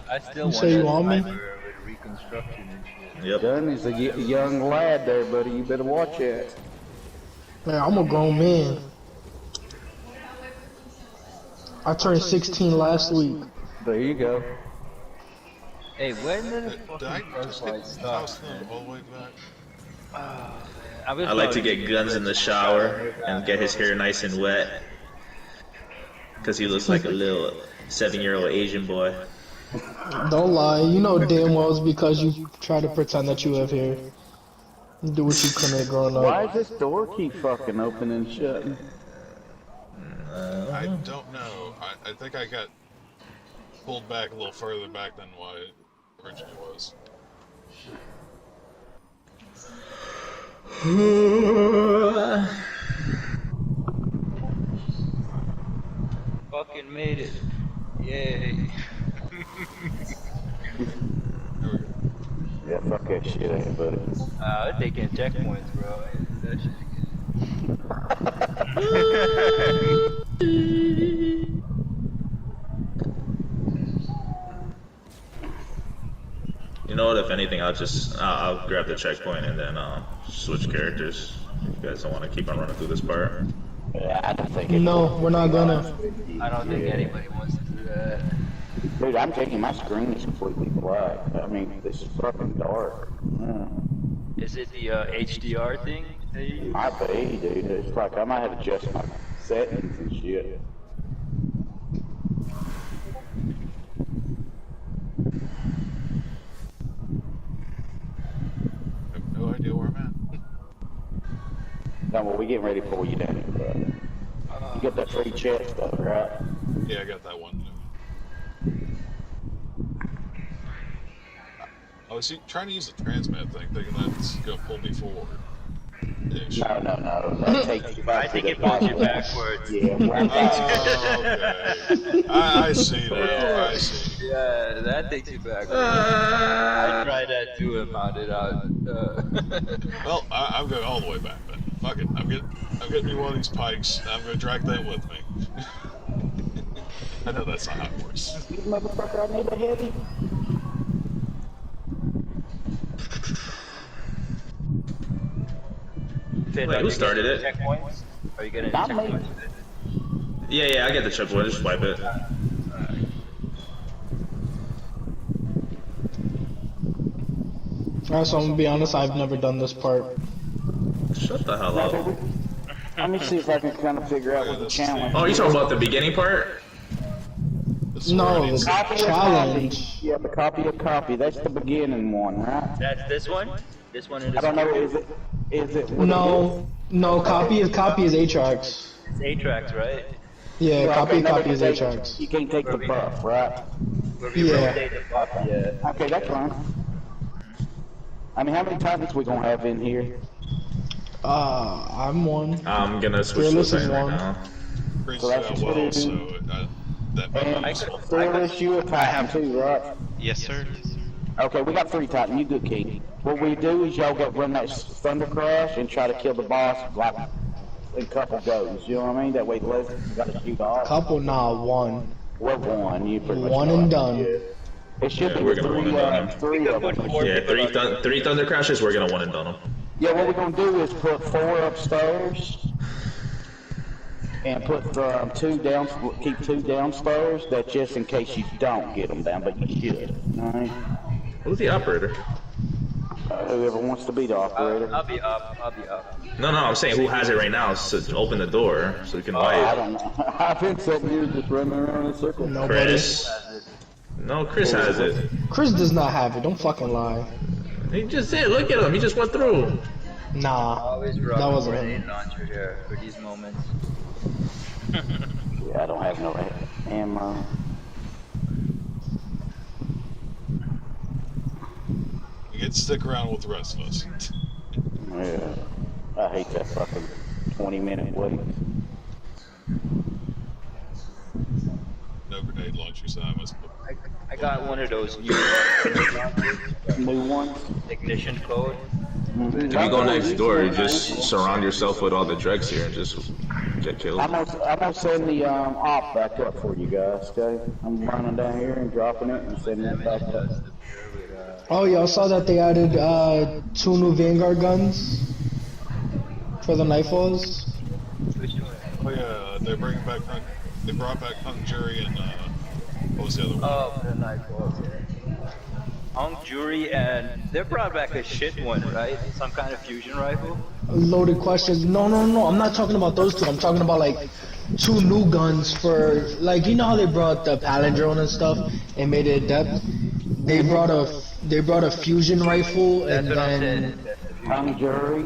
I still You want say you that want me? sniper with reconstruction and shit. Yep. Gun is a young lad there, buddy. You better watch it. Man, I'm a grown man. I turned 16 last week. There you go. Hey, when did the Did I fucking first light stop? toss them all the way back? I like to get guns in the shower and get his hair nice and wet. Because he looks like a little 7-year-old Asian boy. Don't lie. You know damn well it's because you try to pretend that you have hair. You do what you couldn't have growing Why up. does this door keep fucking opening and shutting? I don't know. I think I got pulled back a little further back than what it originally was. Fucking made it. Yay. Yeah, fuck that shit, ain't buddy. I'm taking checkpoints, bro. That shit You know what? If anything, I'll grab the checkpoint and then switch characters. If you guys don't want to keep on running through this part. Yeah, I don't think No, we're not gonna. I don't think anybody wants to do that. Dude, I'm taking my screen is completely black. I mean, this is fucking dark. Yeah. Is it the HDR thing? Might be, dude. It's like I might have to adjust my settings and shit. I have no idea where I'm at. No, well, we getting ready for you, Danny. You got that free chest stuff, right? Yeah, I got that one. I was trying to use the transmat thing, thinking that's gonna pull me forward. No. That takes you back. I think it pulls you backwards. Yeah. Okay. I see now. I see. Yeah, that takes you backwards. I tried that too and found it out. Well, I'm going all the way back then. Fuck it. I'm getting me one of these pikes. I'm gonna drag that with me. I know that's not how it works. You motherfucker, I need a heavy. Wait, who started it? Checkpoints? Are you getting Not me. checkpoints? Yeah, I get the checkpoint. Just wipe it. Alright, so I'm gonna be honest, I've never done this part. Shut the hell up. Let me see if I can kind of figure out what the challenge. Oh, you talking about the beginning part? No, the Copy of challenge. copy. Yeah, the copy of copy. That's the beginning one, right? That's this one? This one in this I don't know. Is it? No, copy is Atrax. It's A-Tracks, right? Yeah, Well, copy okay, is Atrax. You can't take the buff, right? Where we Yeah. rotate the buff, yeah. Okay, that's fine. I mean, how many times we gonna have in here? I'm one. I'm gonna switch to Fearless the is thing right one. now. Chris, So that's well, what so that And Fearless, you a Titan too, right? Yes, sir. Okay, we got 3 Titan. You good, King? What we do is y'all go run that Thunder Crash and try to kill the boss like a couple goes. You know what I mean? That way, less got to shoot off. Couple, nah, one. Well, one. You pretty much One know and it. done. Yeah. It should be we're gonna one and done him. three of them. Yeah, three thunder crashes. We're gonna one and done him. Yeah, what we're gonna do is put 4 upstairs and put two down. Keep 2 downstairs. That's just in case you don't get them down, but you should. All right. Who's the operator? Whoever wants to be the operator. I'll be up. No, I'm saying who has it right now so to open the door so we can buy it. I don't know. I've been sitting here just running around in a circle. Nobody. Chris. No, Chris has it. Chris does not have it. Don't fucking lie. He just did. Look at him. He just went through. Nah. Always that rock a wasn't grenade him. launcher here for these moments. Yeah, I don't have no ammo. You get to stick around with the rest of us. Yeah. I hate that fucking 20-minute wait. No grenade launchers, I must put. I got one of those new ones. ignition code. If you go next door, you just surround yourself with all the dregs here and just get killed. I'm gonna send the op back up for you guys, okay? I'm running down here and dropping it and sending it back up. Oh, y'all saw that they added 2 new Vanguard guns for the Nightfalls? Oh yeah, they brought back Hung Jury and what was the other one? Oh, the Nightfalls. Hung Jury, and they brought back a shit one, right? Some kind of fusion rifle. Loaded questions. No. I'm not talking about those 2. I'm talking about like 2 new guns for, like, you know how they brought the palindrome and stuff and made it depth. They brought a fusion rifle and then Hung Jury.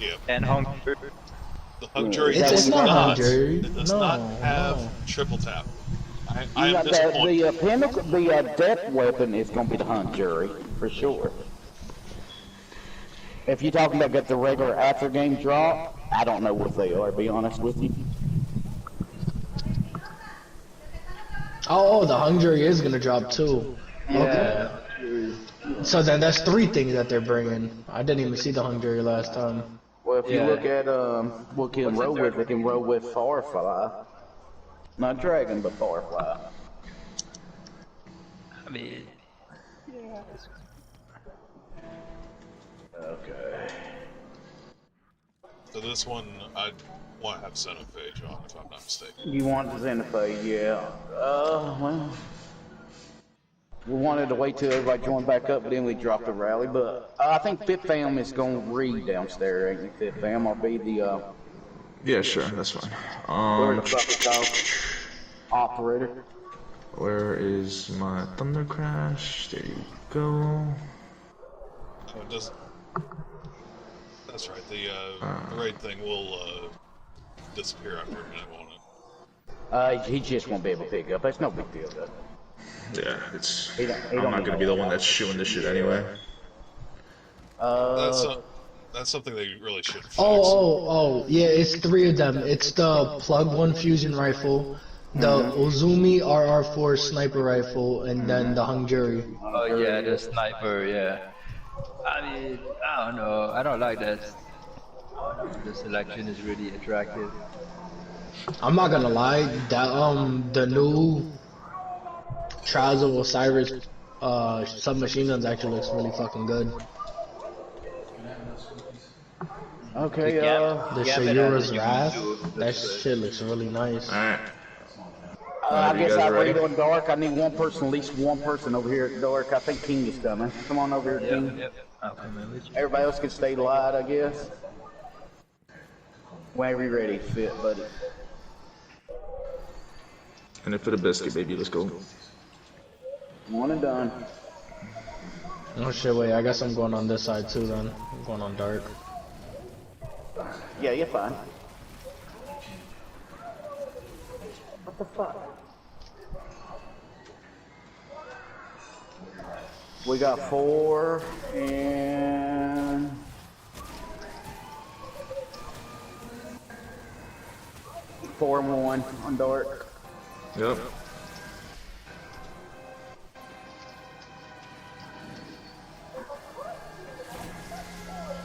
Yeah. And Hung Jury. The Hung Jury it's not Hung Jury. It does not have triple tap. I Yeah, am disappointed. the pinnacle, the depth weapon is gonna be the Hung Jury for sure. If you're talking about the regular after game drop, I don't know what they are. To be honest with you. Oh, the Hung Jury is gonna drop too. Yeah. Okay. So then that's 3 things that they're bringing. I didn't even see the Hung Jury last time. Well, if you look at what can roll with, it can roll with Firefly. Not Dragon, but Firefly. I mean, yeah. Okay. So this one, I want to have Xenophage on, if I'm not mistaken. You want the Xenophage, yeah. Well, we wanted to wait till everybody joined back up, but then we dropped the rally. But I think Fifth Fam is going to read downstairs, ain't it? Fifth Fam will be the Yeah, sure, that's fine. where the fuck is called? Operator. Where is my Thunder Crash? There you go. Oh, it does. That's right. The raid thing will disappear after a minute, won't it? He just won't be able to pick up. It's no big deal, though. Yeah, it's. He I'm not gonna be the one that's shooting this shit anyway. That's something they really should fix. Oh, yeah, it's 3 of them. It's the Plug 1 fusion rifle, the Ozumi RR4 sniper rifle, and then the Hung Jury. Oh yeah, the sniper, yeah. I mean, I don't know. I don't like that. The selection is really attractive. I'm not gonna lie, that the new Trials of Osiris submachine guns actually looks really fucking good. Okay, the Shayura's Wrath, that shit looks really nice. Alright. I guess I wait on dark. I need one person, at least one person over here at dark. I think King is coming. Come on over here, King. Yep. I'll come in with you. Everybody else can stay light, I guess. Whenever you're ready, fit, buddy. And if for the biscuit, baby, let's go. One and done. Oh shit, wait, I guess I'm going on this side too then. I'm going on dark. Yeah, you're fine. What the fuck? We got 4 and 4 and 1 on dark. Yep.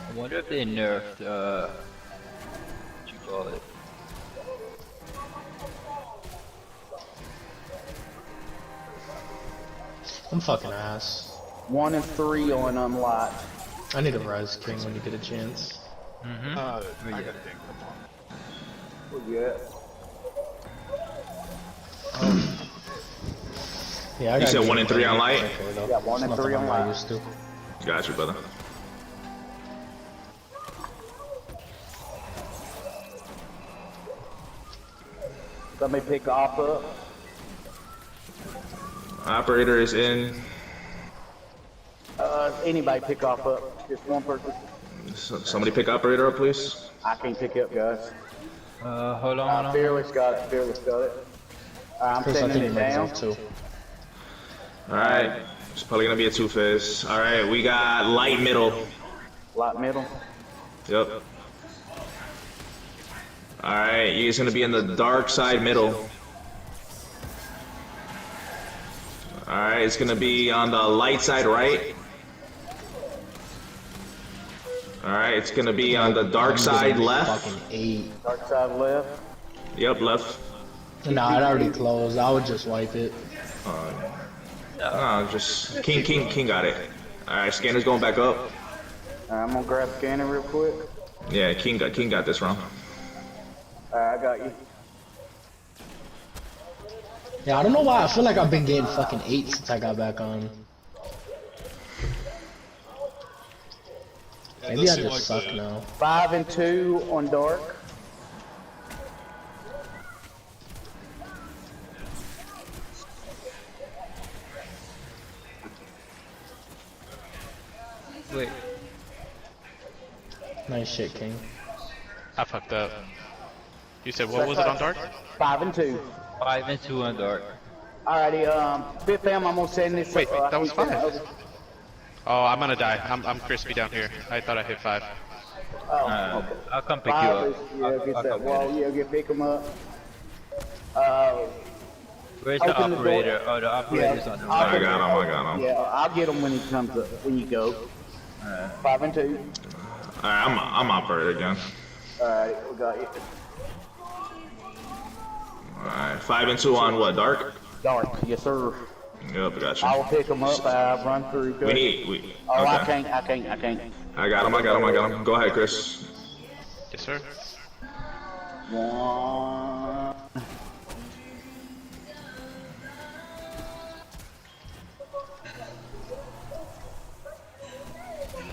I wonder if they nerfed call it. I'm fucking ass. 1 and 3 on unlocked. I need a Rise King when you get a chance. Mm-hmm. I gotta think upon. Where you at? Yeah, I You got said 1 and 3 on light? Yeah, 1 and 3 on I light. used to. Got you, brother. Let me pick Op up. Operator is in. Anybody pick Op up. Just one person. Somebody pick operator up, please. I can't pick it up, guys. Hold on. Fearless got it. Fearless got it. I'm Chris, I sending think it you down. too. Alright. It's probably gonna be a 2-phase. Alright, we got light middle. Light middle. Yep. Alright, you guys gonna be in the dark side middle. Alright, it's gonna be on the light side right. Alright, it's gonna be on the dark side left. Fucking 8. Dark side left. Yep, left. Nah, it already closed. I would just wipe it. Just King got it. Alright, scanner's going back up. I'm gonna grab scanner real quick. Yeah, King got this wrong. I got you. Yeah, I don't know why. I feel like I've been getting fucking 8 since I got back on. Maybe I just suck now. 5 and 2 on dark. Wait. Nice shit, King. I fucked up. You said what was it on dark? 5 and 2. 5 and 2 on dark. Alrighty, Fifth M, I'm gonna send this. Wait, that was 5. Oh, I'm gonna die. I'm crispy down here. I thought I hit 5. Oh, okay. I'll come pick you 5 up. is, yeah, get that wall, yeah, pick him up. Where's the open operator? door. Oh, the operator's on the I right. got him. Yeah, I'll get him when he comes up, when you go. 5 and 2. Alright, I'm operator again. Alright, we got you. Alright, 5 and 2 on what, dark? Dark, yes sir. Yep, got you. I will pick him up, run through. We Oh, okay. I can't. I got him. Go ahead, Chris. Yes, sir. 1.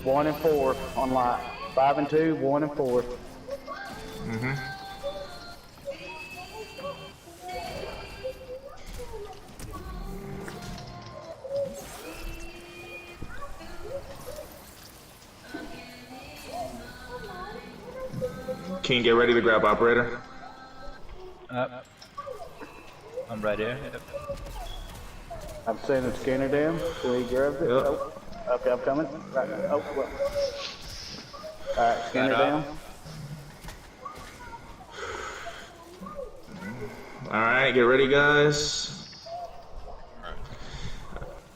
One and 4 on light. 5 and 2, 1 and 4. King, get ready to grab operator. I'm right here. Yep. I'm sending the scanner down so he grabs it. Yep. Oh, okay, I'm coming. Right. Oh, well. Alright, scanner down. Alright, get ready, guys.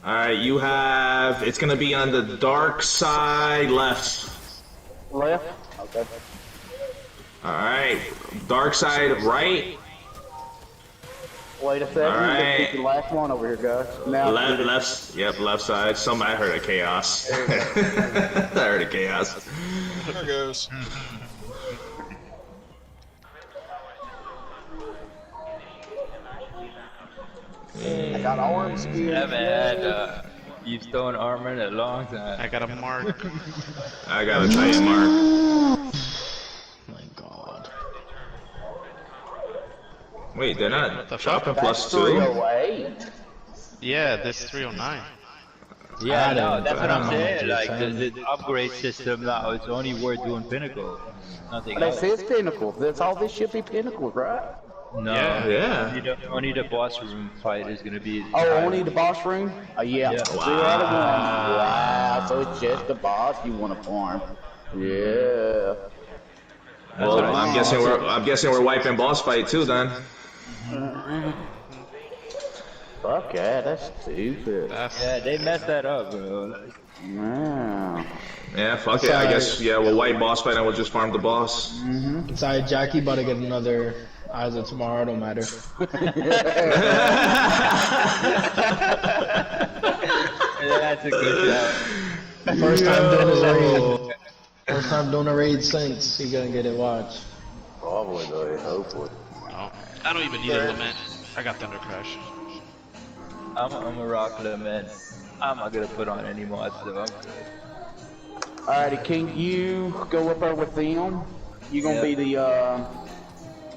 Alright, you have... It's gonna be on the dark side left. Left? Okay. Alright, dark side right. Wait a second. Alright. Let's get the last one over here, guys. Now, Left side. Somebody heard a chaos. I heard a chaos. There goes. I got arms here. Haven't had Eve Stone armor in a long time. I got a mark. I got a Titan mark. My God. Wait, they're not What the dropping fuck? plus 2? 308. Yeah, this is 309. Yeah, no, that's what I'm saying. know. Like the upgrade system now, it's only worth doing pinnacle. Nothing This else. is pinnacles. That's all this should be pinnacles, right? No, Yeah. Only the boss room fight is gonna be. Oh, only the boss room? Yeah. Yeah. 0 out of 1. Wow. So it's just the boss you want to farm. Yeah. Well, I'm guessing we're wiping boss fight too then. Fuck yeah, that's stupid. Yeah, they messed that up, bro. Like, Wow. Yeah, fuck it. I guess, yeah, well, white boss fight, I will just farm the boss. It's alright, Jackie about to get another eyes of tomorrow, don't matter. That's a good job. First time doing his raid. First time doing a raid since. He gonna get it, watch. Probably though, hopefully. No, I don't even need a lament. I got Thunder Crash. I'm a rock lament. I'm not gonna put on any mods though. I'm good. Alrighty, King, you go up there with them. You gonna be the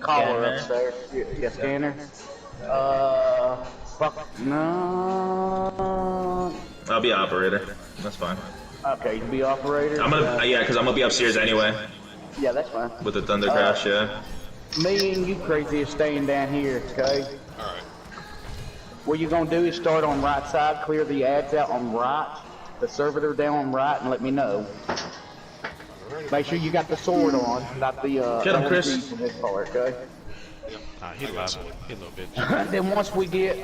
caller upstairs. Yeah, scanner. Fuck no. I'll be operator. That's fine. Okay, you can be operator. I'm gonna, yeah, because I'm gonna be upstairs anyway. Yeah, that's fine. With the Thunder Crash, yeah. Me and you crazy is staying down here, okay? Alright. What you're gonna do is start on right side, clear the ads out on right, the servitor down on right, and let me know. Make sure you got the sword on, not the Get him, Chris. in this part, okay? He loud. He a little bitch. Then once we get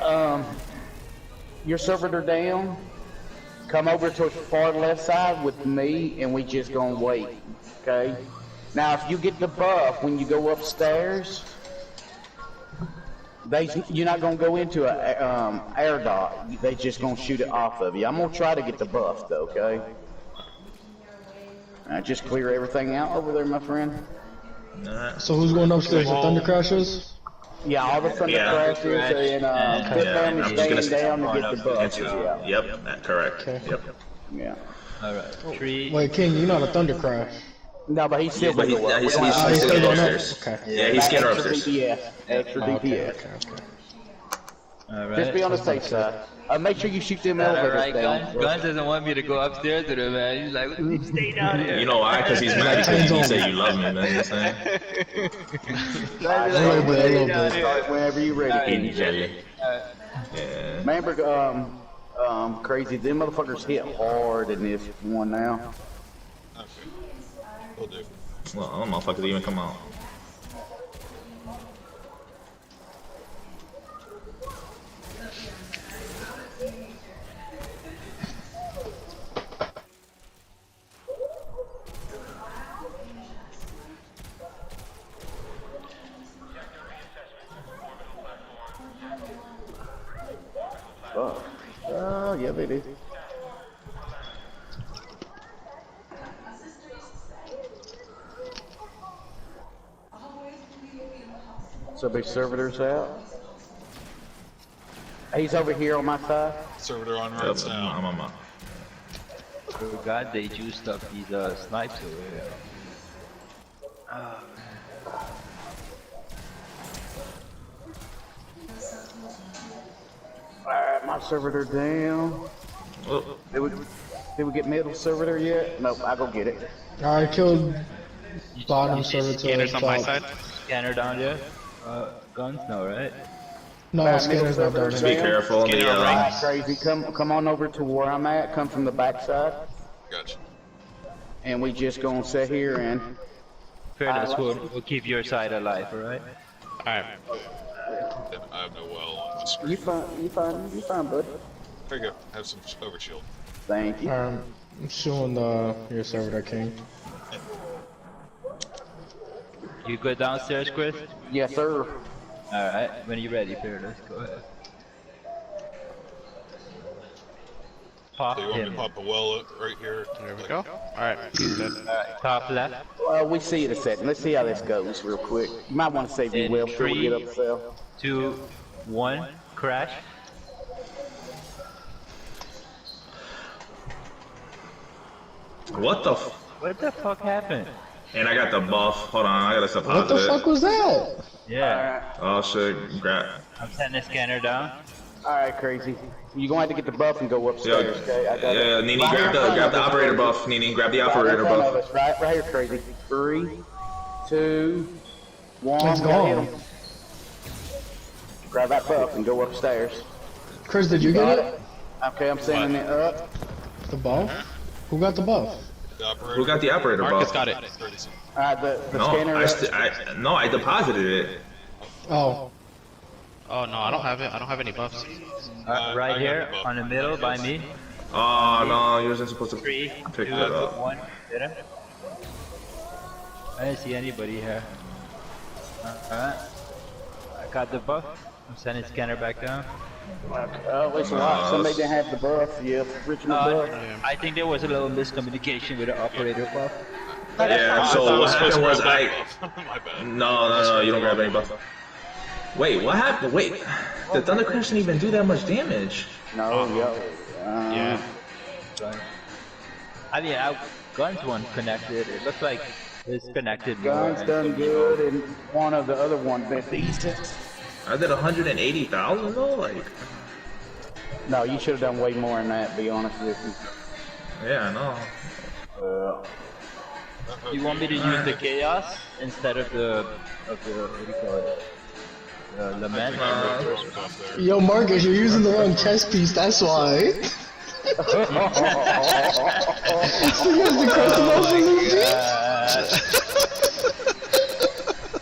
your servitor down, come over to the far left side with me, and we just gonna wait, okay? Now, if you get the buff when you go upstairs, you're not gonna go into a air dot. They just gonna shoot it off of you. I'm gonna try to get the buff though, okay? Just clear everything out over there, my friend. So who's going upstairs? The Thunder Crashers? Yeah, all the Thunder Crashers and put them and staying down to get the buff. Yep, correct. Okay. Yep. Yeah. Alright, 3. Wait, King, you're not a Thunder Crash. No, but he's still But gonna go up. he's still going up? Okay. Yeah, he's scanner Extra upstairs. DPS. Extra DPS. Okay. Alright. Just be on the safe side. Make sure you shoot them elevators Alright, down. Guns doesn't want me to go upstairs with him, man. He's like, stay down here. You know why? Because he's mad because you say you love me, man. You know what I'm saying? Whenever you're ready. In jelly. Yeah. Remember, crazy, them motherfuckers hit hard in this one now. Okay. Will do. Well, all the motherfuckers even come out. Oh, yeah, they do. So big servitors out. He's over here on my side. Servitor on right now. I'm on. Oh god, they juiced up these snipes over here. Alright, my servitor down. Did we get middle servitor yet? Nope, I'll go get it. I killed bottom servitor. Scanners on my side. Scanner down there. Guns, no, right? No, scanner's not down Be there. careful. Alright, crazy. Come on over to where I'm at. Come from the backside. Gotcha. And we just gonna sit here and. Fearless, we'll keep your side alive, alright? Alright. I have no well on the screen. You fine, bud. There you go. Have some overshield. Thank you. I'm showing your servitor, King. You go downstairs, Chris? Yes, sir. Alright, when you're ready, Fearless, go ahead. Pop So you want me him. to pop the well right here? There we go. Alright, he's dead. Alright, top left. We see it a second. Let's see how this goes real quick. You might want to save your In well before we 3, get up cell. 2, 1, crash. What the What the fuck happened? And I got the buff. Hold on, I gotta step What the fuck was that? Yeah. Oh shit, grab. I'm setting the scanner down. Alright, crazy. You're gonna have to get the buff and go upstairs, okay? I got Yeah, it. Nini, Right here in front grab of the us, operator crazy. buff. Nini, grab the Right in operator front of buff. us. Right here, crazy. 3, 2, 1. Let's Gotta hit go. 'em. Grab that buff and go upstairs. Chris, did you get it? Okay, I'm sending it up. The buff? Who got the buff? The operator. Who got the operator Marcus buff? got it. Alright, the No, scanner. I deposited it. Oh. Oh no, I don't have it. I don't have any buffs. Right here, on the middle, by me. Oh no, you wasn't supposed to 3, pick 2, that up. 1. Hit him. I didn't see anybody here. Alright. I got the buff. I'm sending scanner back down. Oh, it's a lot. Somebody didn't have the buff. Yeah, original buff. I think there was a little miscommunication with the operator buff. Yeah, so what happened was My bad. No, you don't grab any buff. Wait, what happened? Wait, the Thunder Crash didn't even do that much damage. No, yo. Yeah. I mean, guns weren't connected. It looked like it's connected more. Guns done good, and one of the other one been decent. I did 180,000 though, like. No, you should have done way more than that. Be honest with you. Yeah, I know. You want me to use the chaos instead of the what do you call it? Lament. Yo, Marcus, you're using the wrong chess piece. That's why. So you have to cross them off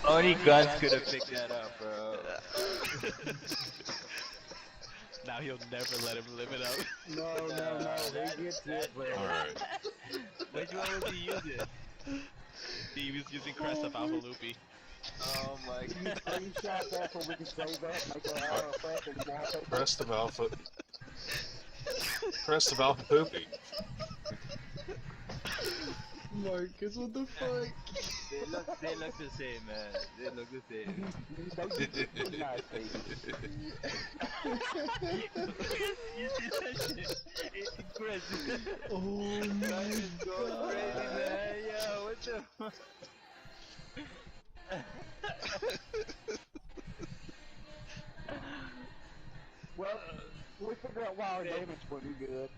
a Only guns could have picked that up, bro. Now he'll never let him live it up. No, he gets it, bro. Alright. Which one was he using? He was using Crest of Alpha Loopy. Oh my god. Screenshot that so we can save that. Make our effect and wallpaper. Crest of Alpha. Crest of Alpha Poopy. Marcus, what the fuck? They look the same, man. They look the same. You see that shit? Chris. Oh my god. Crazy, man. Yo, what the fuck? Well, we figured out why our damage wasn't good.